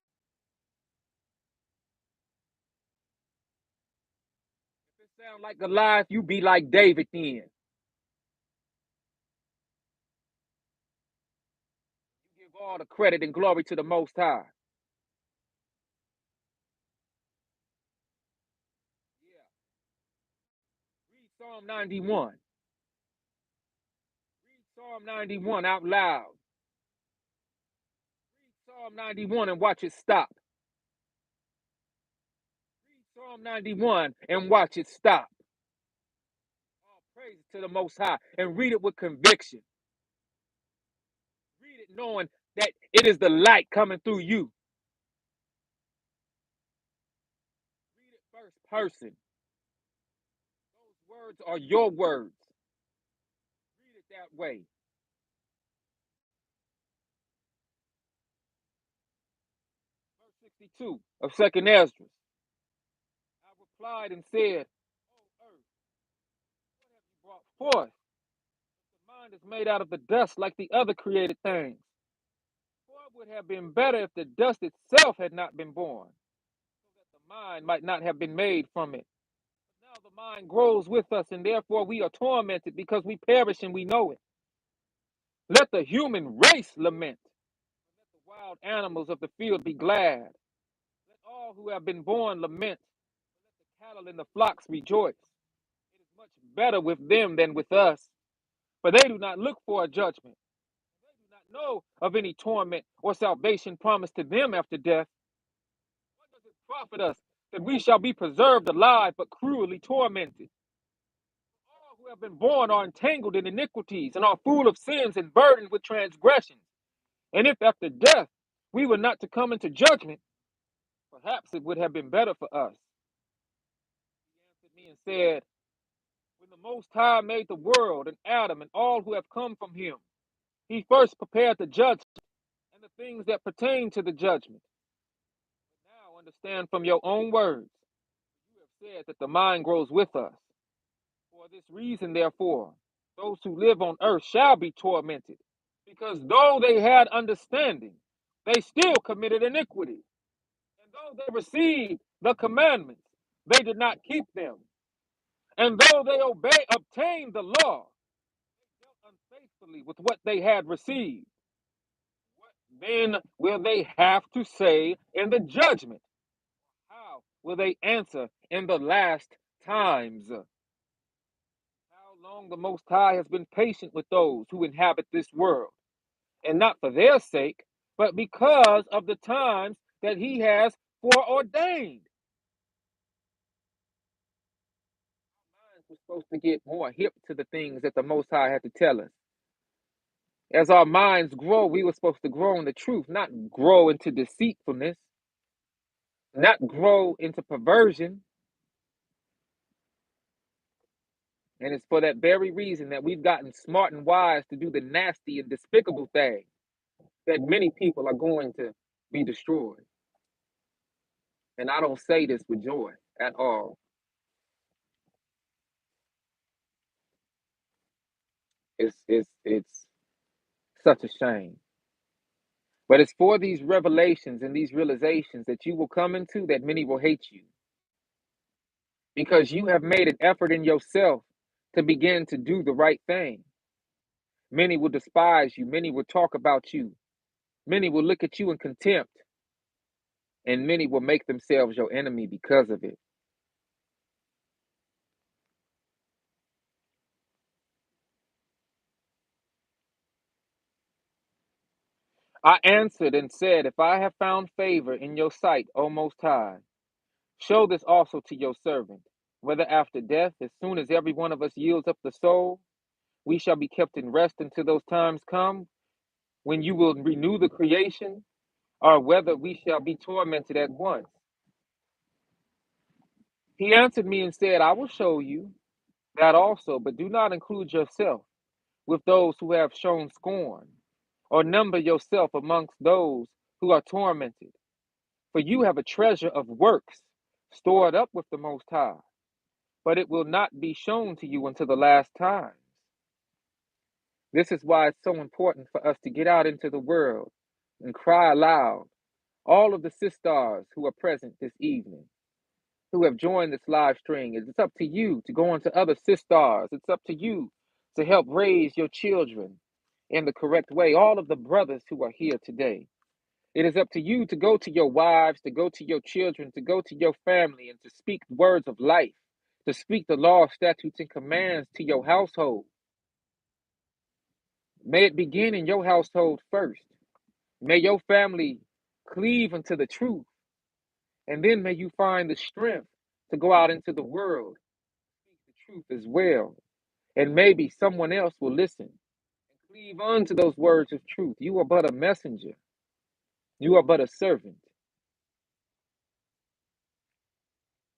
it sounds like Goliath, you be like David then. You give all the credit and glory to the Most High. Yeah. Read Psalm 91. Read Psalm 91 out loud. Read Psalm 91 and watch it stop. Read Psalm 91 and watch it stop. All praise to the Most High and read it with conviction. Read it knowing that it is the light coming through you. Read it first person. Those words are your words. Read it that way. 22 of Second Ezra. I replied and said, O earth, what have you brought forth? The mind is made out of the dust like the other created things. For it would have been better if the dust itself had not been born, so that the mind might not have been made from it. Now the mind grows with us, and therefore we are tormented because we perish and we know it. Let the human race lament. Let the wild animals of the field be glad. Let all who have been born lament. Let the cattle and the flocks rejoice. It is much better with them than with us, for they do not look for a judgment. They do not know of any torment or salvation promised to them after death. What does it profit us that we shall be preserved alive but cruelly tormented? All who have been born are entangled in iniquities and are full of sins and burdened with transgressions. And if after death we were not to come into judgment, perhaps it would have been better for us. He answered me and said, when the Most High made the world and Adam and all who have come from him, he first prepared the judgment and the things that pertain to the judgment. But now understand from your own words, you have said that the mind grows with us. For this reason, therefore, those who live on earth shall be tormented, because though they had understanding, they still committed iniquity. And though they received the commandments, they did not keep them. And though they obtained the law, they dealt unfaithfully with what they had received. What then will they have to say in the judgment? How will they answer in the last times? How long the Most High has been patient with those who inhabit this world, and not for their sake, but because of the times that he has foreordained. We're supposed to get more hip to the things that the Most High had to tell us. As our minds grow, we were supposed to grow in the truth, not grow into deceitfulness, not grow into perversion. And it's for that very reason that we've gotten smart and wise to do the nasty and despicable thing that many people are going to be destroyed. And I don't say this with joy at all. It's such a shame. But it's for these revelations and these realizations that you will come into that many will hate you. Because you have made an effort in yourself to begin to do the right thing. Many will despise you. Many will talk about you. Many will look at you in contempt. And many will make themselves your enemy because of it. I answered and said, if I have found favor in your sight, O Most High, show this also to your servant, whether after death, as soon as every one of us yields up the soul, we shall be kept in rest until those times come when you will renew the creation, or whether we shall be tormented at once. He answered me and said, I will show you that also, but do not include yourself with those who have shown scorn, or number yourself amongst those who are tormented. For you have a treasure of works stored up with the Most High, but it will not be shown to you until the last times. This is why it's so important for us to get out into the world and cry aloud. All of the sisters who are present this evening, who have joined this live stream, it's up to you to go on to other sisters. It's up to you to help raise your children in the correct way. All of the brothers who are here today, it is up to you to go to your wives, to go to your children, to go to your family, and to speak words of life, to speak the law, statutes, and commands to your household. May it begin in your household first. May your family cleave unto the truth, and then may you find the strength to go out into the world, speak the truth as well. And maybe someone else will listen and cleave on to those words of truth. You are but a messenger. You are but a servant.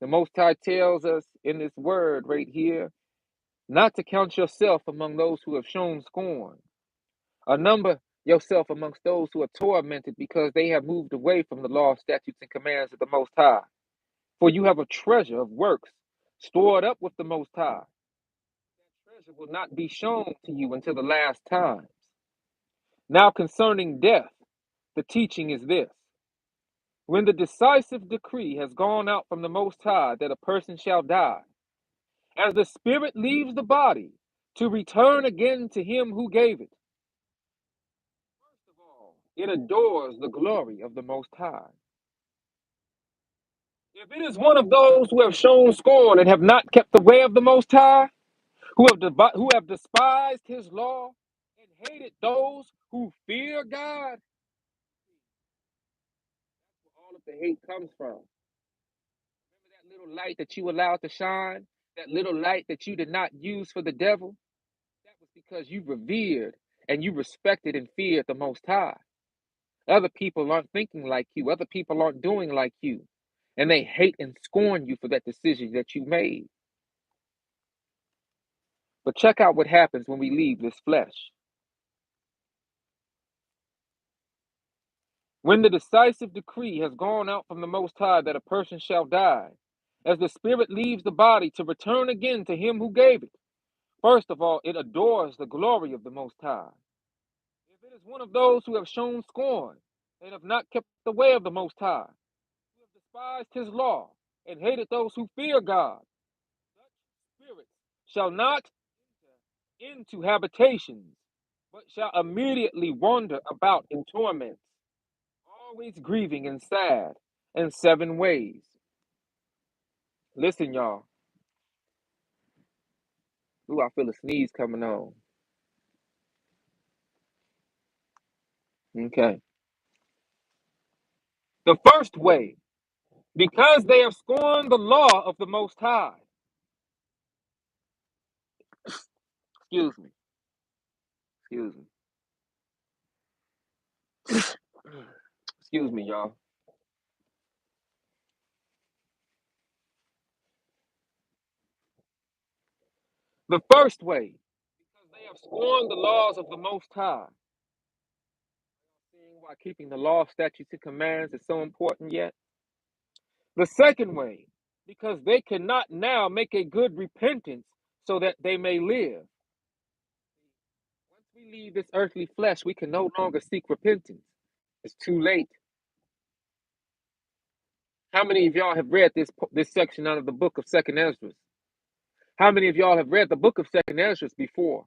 The Most High tells us in this word right here not to count yourself among those who have shown scorn, or number yourself amongst those who are tormented because they have moved away from the law, statutes, and commands of the Most High. For you have a treasure of works stored up with the Most High. That treasure will not be shown to you until the last times. Now concerning death, the teaching is this. When the decisive decree has gone out from the Most High that a person shall die, as the spirit leaves the body to return again to him who gave it, first of all, it adores the glory of the Most High. If it is one of those who have shown scorn and have not kept the way of the Most High, who have despised his law and hated those who fear God, that's where all of the hate comes from. Remember that little light that you allowed to shine? That little light that you did not use for the devil? That was because you revered and you respected and feared the Most High. Other people aren't thinking like you. Other people aren't doing like you. And they hate and scorn you for that decision that you made. But check out what happens when we leave this flesh. When the decisive decree has gone out from the Most High that a person shall die, as the spirit leaves the body to return again to him who gave it, first of all, it adores the glory of the Most High. If it is one of those who have shown scorn and have not kept the way of the Most High, who have despised his law and hated those who fear God, such spirits shall not enter into habitations, but shall immediately wander about in torments, always grieving and sad, in 7 ways. Listen, y'all. Ooh, I feel a sneeze coming on. Okay. The first way, because they have scorned the law of the Most High. Excuse me. Excuse me. Excuse me, y'all. The first way, because they have scorned the laws of the Most High. Seeing why keeping the law, statutes, and commands is so important yet? The second way, because they cannot now make a good repentance so that they may live. Once we leave this earthly flesh, we can no longer seek repentance. It's too late. How many of y'all have read this section out of the book of Second Ezra? How many of y'all have read the book of Second Ezra before?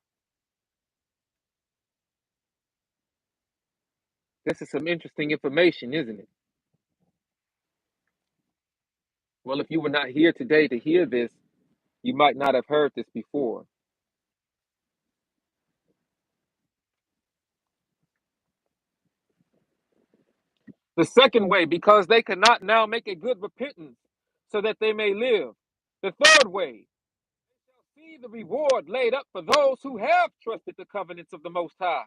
This is some interesting information, isn't it? Well, if you were not here today to hear this, you might not have heard this before. The second way, because they cannot now make a good repentance so that they may live. The third way, see the reward laid up for those who have trusted the covenants of the Most High.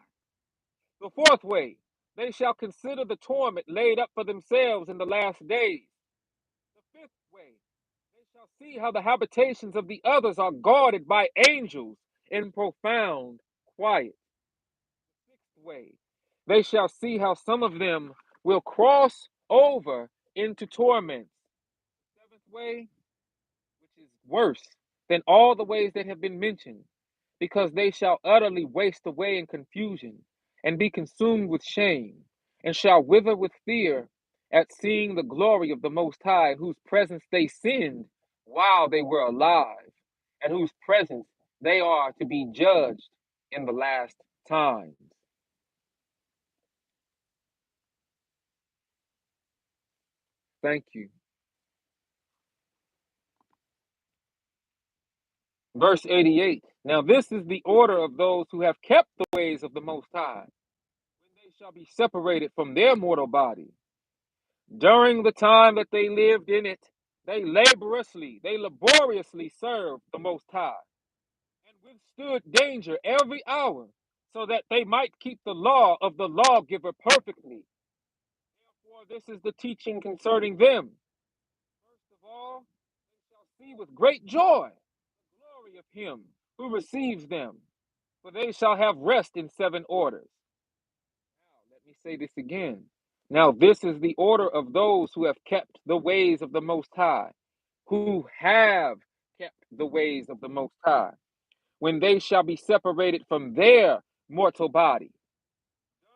The fourth way, they shall consider the torment laid up for themselves in the last days. The fifth way, they shall see how the habitations of the others are guarded by angels in profound quiet. The sixth way, they shall see how some of them will cross over into torments. The seventh way, which is worse than all the ways that have been mentioned, because they shall utterly waste away in confusion and be consumed with shame, and shall wither with fear at seeing the glory of the Most High, in whose presence they sinned while they were alive, and whose presence they are to be judged in the last times. Thank you. Verse 88. Now this is the order of those who have kept the ways of the Most High, when they shall be separated from their mortal body. During the time that they lived in it, they laboriously served the Most High, and withstood danger every hour, so that they might keep the law of the lawgiver perfectly. Therefore, this is the teaching concerning them. First of all, they shall see with great joy the glory of him who receives them, for they shall have rest in 7 orders. Let me say this again. Now, this is the order of those who have kept the ways of the Most High, who have kept the ways of the Most High, when they shall be separated from their mortal body.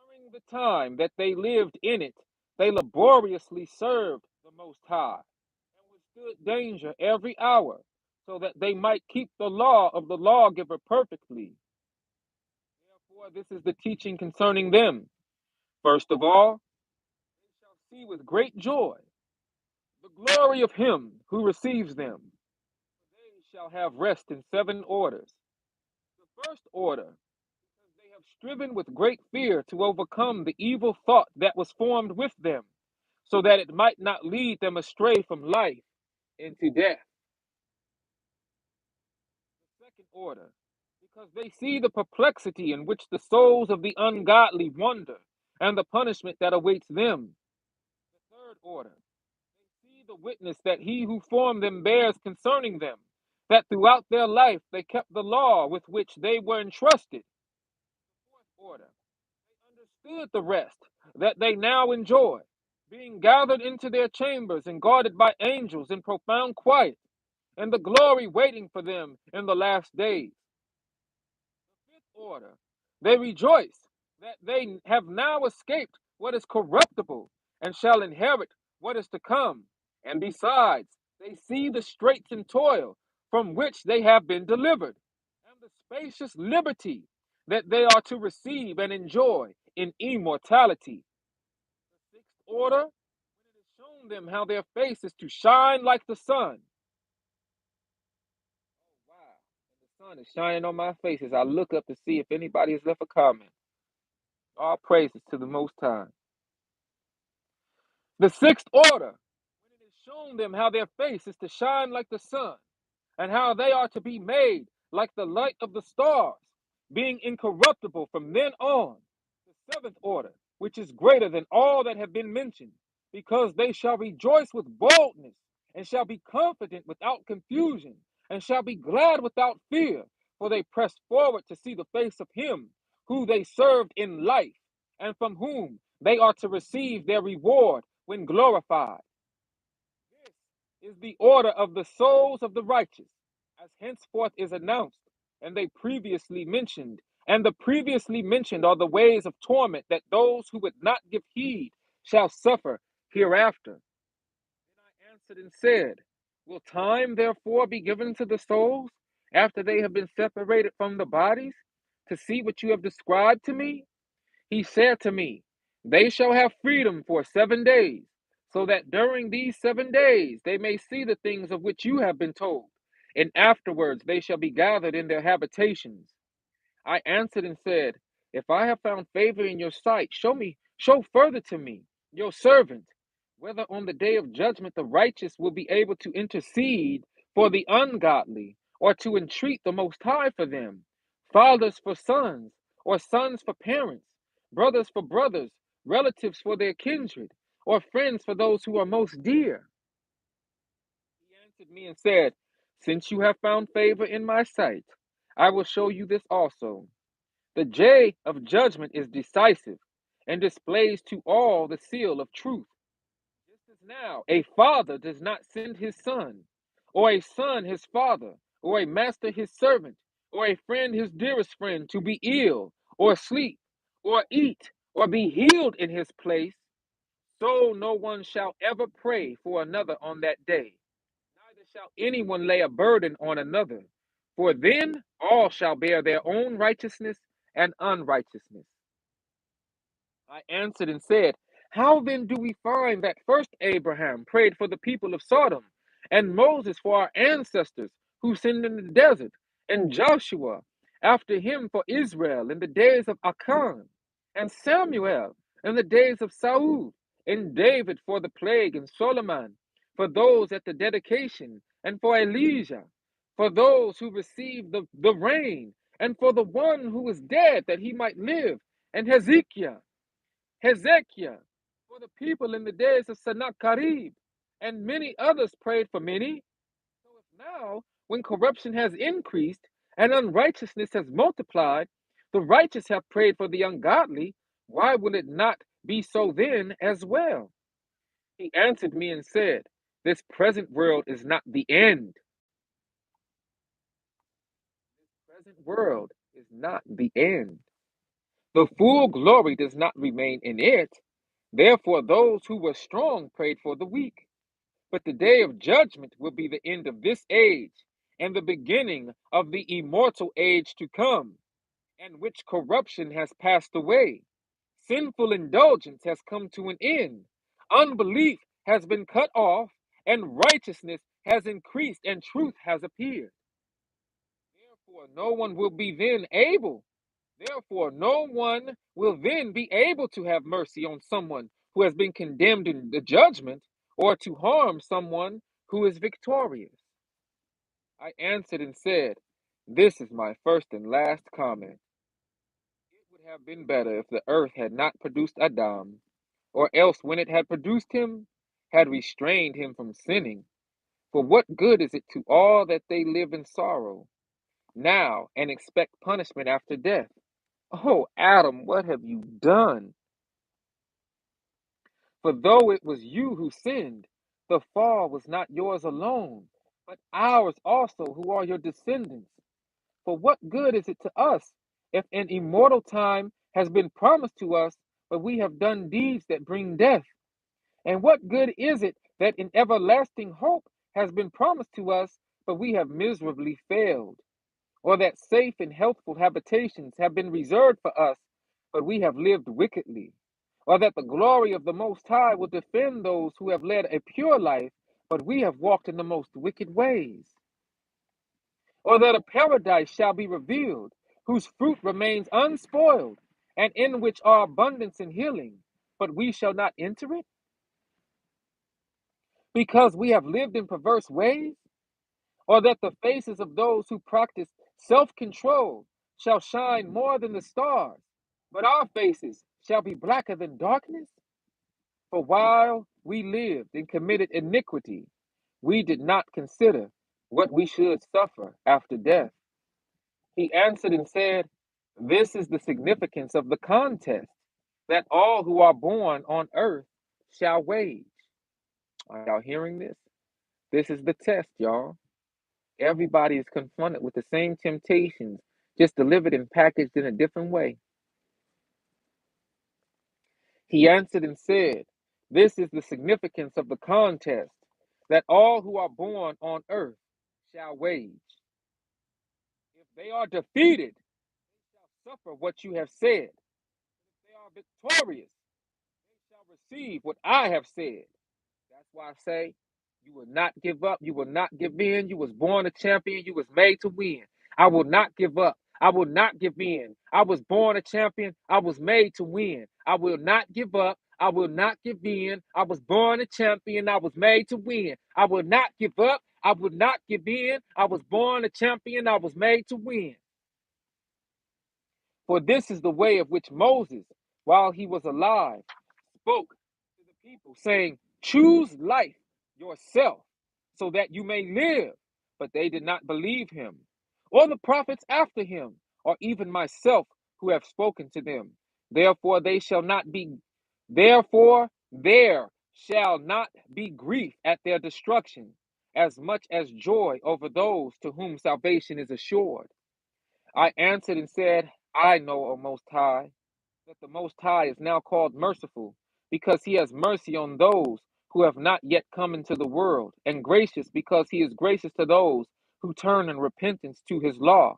During the time that they lived in it, they laboriously served the Most High and withstood danger every hour, so that they might keep the law of the lawgiver perfectly. Therefore, this is the teaching concerning them. First of all, they shall see with great joy the glory of him who receives them. They shall have rest in 7 orders. The first order, because they have striven with great fear to overcome the evil thought that was formed with them, so that it might not lead them astray from life into death. The second order, because they see the perplexity in which the souls of the ungodly wander, and the punishment that awaits them. The third order, they see the witness that he who formed them bears concerning them, that throughout their life they kept the law with which they were entrusted. The fourth order, they understood the rest that they now enjoy, being gathered into their chambers and guarded by angels in profound quiet, and the glory waiting for them in the last days. The fifth order, they rejoice that they have now escaped what is corruptible and shall inherit what is to come. And besides, they see the straits and toil from which they have been delivered, and the spacious liberty that they are to receive and enjoy in immortality. The sixth order, when it is shown them how their face is to shine like the sun. Oh, wow. And the sun is shining on my face as I look up to see if anybody has left a comment. All praises to the Most High. The sixth order, when it is shown them how their face is to shine like the sun, and how they are to be made like the light of the stars, being incorruptible from then on. The seventh order, which is greater than all that have been mentioned, because they shall rejoice with boldness, and shall be confident without confusion, and shall be glad without fear, for they press forward to see the face of him who they served in life, and from whom they are to receive their reward when glorified. This is the order of the souls of the righteous, as henceforth is announced, and they previously mentioned. And the previously mentioned are the ways of torment that those who would not give heed shall suffer hereafter. Then I answered and said, will time therefore be given to the souls, after they have been separated from the bodies, to see what you have described to me? He said to me, they shall have freedom for 7 days, so that during these 7 days they may see the things of which you have been told, and afterwards they shall be gathered in their habitations. I answered and said, if I have found favor in your sight, show further to me, your servant, whether on the day of judgment the righteous will be able to intercede for the ungodly, or to entreat the Most High for them, fathers for sons, or sons for parents, brothers for brothers, relatives for their kindred, or friends for those who are most dear. He answered me and said, since you have found favor in my sight, I will show you this also. The J of judgment is decisive, and displays to all the seal of truth. Just as now a father does not send his son, or a son his father, or a master his servant, or a friend his dearest friend to be ill, or sleep, or eat, or be healed in his place, so no one shall ever pray for another on that day, neither shall anyone lay a burden on another, for then all shall bear their own righteousness and unrighteousness. I answered and said, how then do we find that first Abraham prayed for the people of Sodom, and Moses for our ancestors who sinned in the desert, and Joshua after him for Israel in the days of Achan, and Samuel in the days of Saul, and David for the plague, and Solomon for those at the dedication, and for Elijah for those who received the rain, and for the one who was dead that he might live, and Hezekiah, for the people in the days of Sennacherib, and many others prayed for many. So if now, when corruption has increased and unrighteousness has multiplied, the righteous have prayed for the ungodly, Why will it not be so then as well? He answered me and said, this present world is not the end. Present world is not the end. The full glory does not remain in it. Therefore, those who were strong prayed for the weak. But the day of judgment will be the end of this age and the beginning of the immortal age to come, and which corruption has passed away. Sinful indulgence has come to an end. Unbelief has been cut off, and righteousness has increased, and truth has appeared. Therefore, no one will be then able. Therefore, no one will then be able to have mercy on someone who has been condemned in the judgment, or to harm someone who is victorious. I answered and said, this is my first and last comment. It would have been better if the earth had not produced Adam, or else when it had produced him, had restrained him from sinning. For what good is it to all that they live in sorrow now and expect punishment after death? Oh, Adam, what have you done? For though it was you who sinned, the fall was not yours alone, but ours also, who are your descendants. For what good is it to us if an immortal time has been promised to us, but we have done deeds that bring death? And what good is it that an everlasting hope has been promised to us, but we have miserably failed? Or that safe and healthful habitations have been reserved for us, but we have lived wickedly? Or that the glory of the Most High will defend those who have led a pure life, but we have walked in the most wicked ways? Or that a paradise shall be revealed, whose fruit remains unspoiled, and in which are abundance and healing, but we shall not enter it, because we have lived in perverse ways? Or that the faces of those who practice self control shall shine more than the stars, but our faces shall be blacker than darkness? For while we lived and committed iniquity, we did not consider what we should suffer after death. He answered and said, this is the significance of the contest, that all who are born on earth shall wage. Are y'all hearing this? This is the test, y'all. Everybody is confronted with the same temptations, just delivered and packaged in a different way. He answered and said, this is the significance of the contest, that all who are born on earth shall wage. If they are defeated, they shall suffer what you have said. If they are victorious, they shall receive what I have said. That's why I say, you will not give up. You will not give in. You was born a champion. You was made to win. I will not give up. I will not give in. I was born a champion. I was made to win. I will not give up. I will not give in. I was born a champion. I was made to win. I will not give up. I will not give in. I was born a champion. I was made to win. For this is the way of which Moses, while he was alive, spoke to the people, saying, choose life yourself, so that you may live. But they did not believe him, or the prophets after him, or even myself who have spoken to them. Therefore they shall not be therefore there shall not be grief at their destruction, as much as joy over those to whom salvation is assured. I answered and said, I know, O Most High, that the Most High is now called merciful, because he has mercy on those who have not yet come into the world, and gracious, because he is gracious to those who turn in repentance to his law,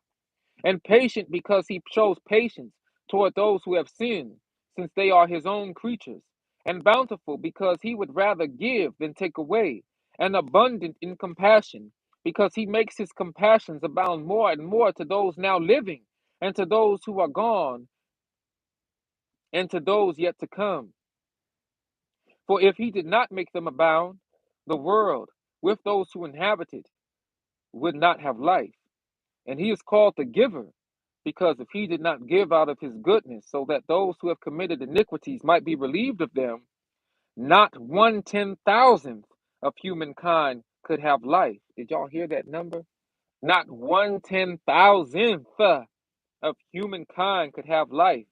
and patient, because he shows patience toward those who have sinned, since they are his own creatures, and bountiful, because he would rather give than take away, and abundant in compassion, because he makes his compassions abound more and more to those now living, and to those who are gone, and to those yet to come. For if he did not make them abound, the world, with those who inhabit it, would not have life. And he is called the giver, because if he did not give out of his goodness, so that those who have committed iniquities might be relieved of them, not 1/10,000th of humankind could have life. Did y'all hear that number? Not 1/10,000th of humankind could have life.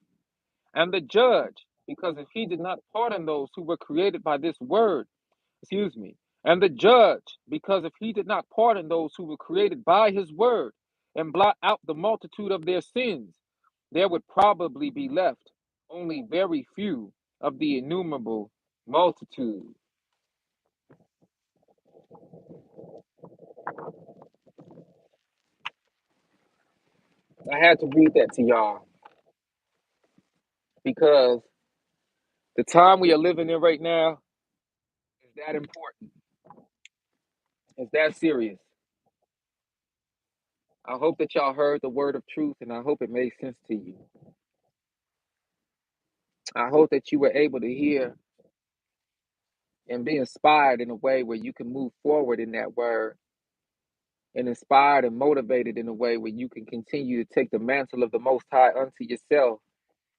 And the judge, because if he did not pardon those who were created by this word, excuse me, and the judge, because if he did not pardon those who were created by his word and blot out the multitude of their sins, there would probably be left only very few of the innumerable multitude. I had to read that to y'all because the time we are living in right now is that important. It's that serious. I hope that y'all heard the word of truth and I hope it made sense to you. I hope that you were able to hear and be inspired in a way where you can move forward in that word and inspired and motivated in a way where you can continue to take the mantle of the Most High unto yourself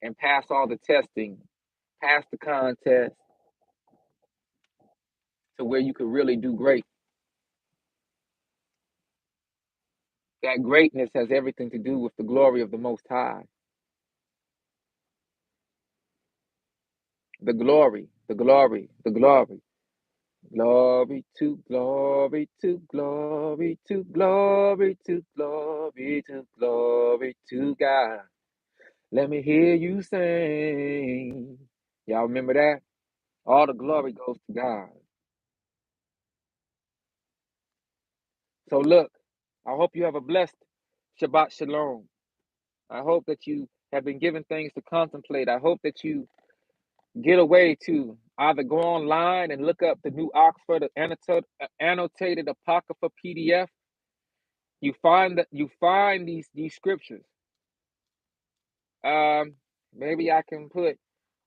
and pass all the testing, pass the contest to where you can really do great. That greatness has everything to do with the glory of the Most High. The glory, the glory, the glory. Glory to glory to glory to glory to glory to glory to God. Let me hear you sing. Y'all remember that? All the glory goes to God. So look, I hope you have a blessed Shabbat Shalom. I hope that you have been given things to contemplate. I hope that you get away to either go online and look up the new Oxford annotated Apocrypha PDF. You find these scriptures. Um, Maybe I can put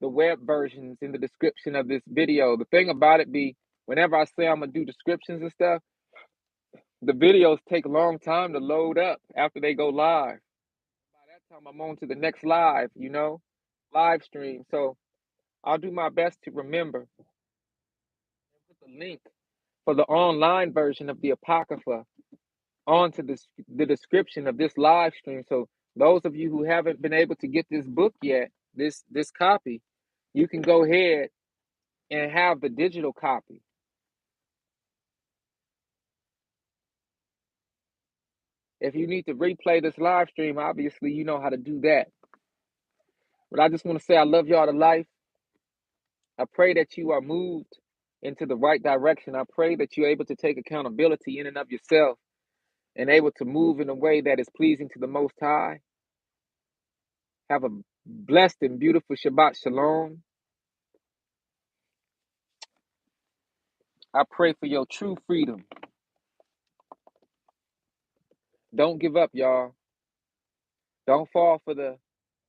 the web versions in the description of this video. The thing about it be, whenever I say I'm gonna do descriptions and stuff, the videos take a long time to load up after they go live. By that time, I'm on to the next live stream. So I'll do my best to remember and put the link for the online version of the Apocrypha onto the description of this live stream. So those of you who haven't been able to get this book yet, this copy, you can go ahead and have the digital copy. If you need to replay this live stream, obviously you know how to do that. But I just want to say I love y'all to life. I pray that you are moved into the right direction. I pray that you're able to take accountability in and of yourself and able to move in a way that is pleasing to the Most High. Have a blessed and beautiful Shabbat Shalom. I pray for your true freedom. Don't give up, y'all. Don't fall for the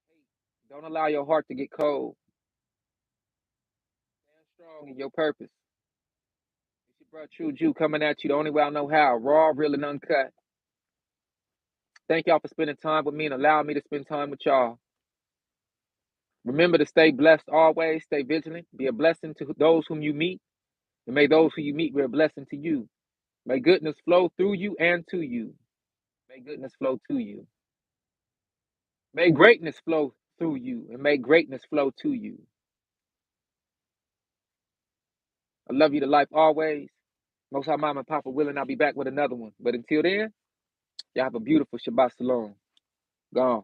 hate. Don't allow your heart to get cold. Stand strong in your purpose. It's your brother True Jew coming at you the only way I know how. Raw, real, and uncut. Thank y'all for spending time with me and allowing me to spend time with y'all. Remember to stay blessed always. Stay vigilant. Be a blessing to those whom you meet. And may those who you meet be a blessing to you. May goodness flow through you and to you. May goodness flow to you. May greatness flow through you. And may greatness flow to you. I love you to life always. Most High Mama and Papa willing, I'll be back with another one. But until then, y'all have a beautiful Shabbat Shalom. Gone.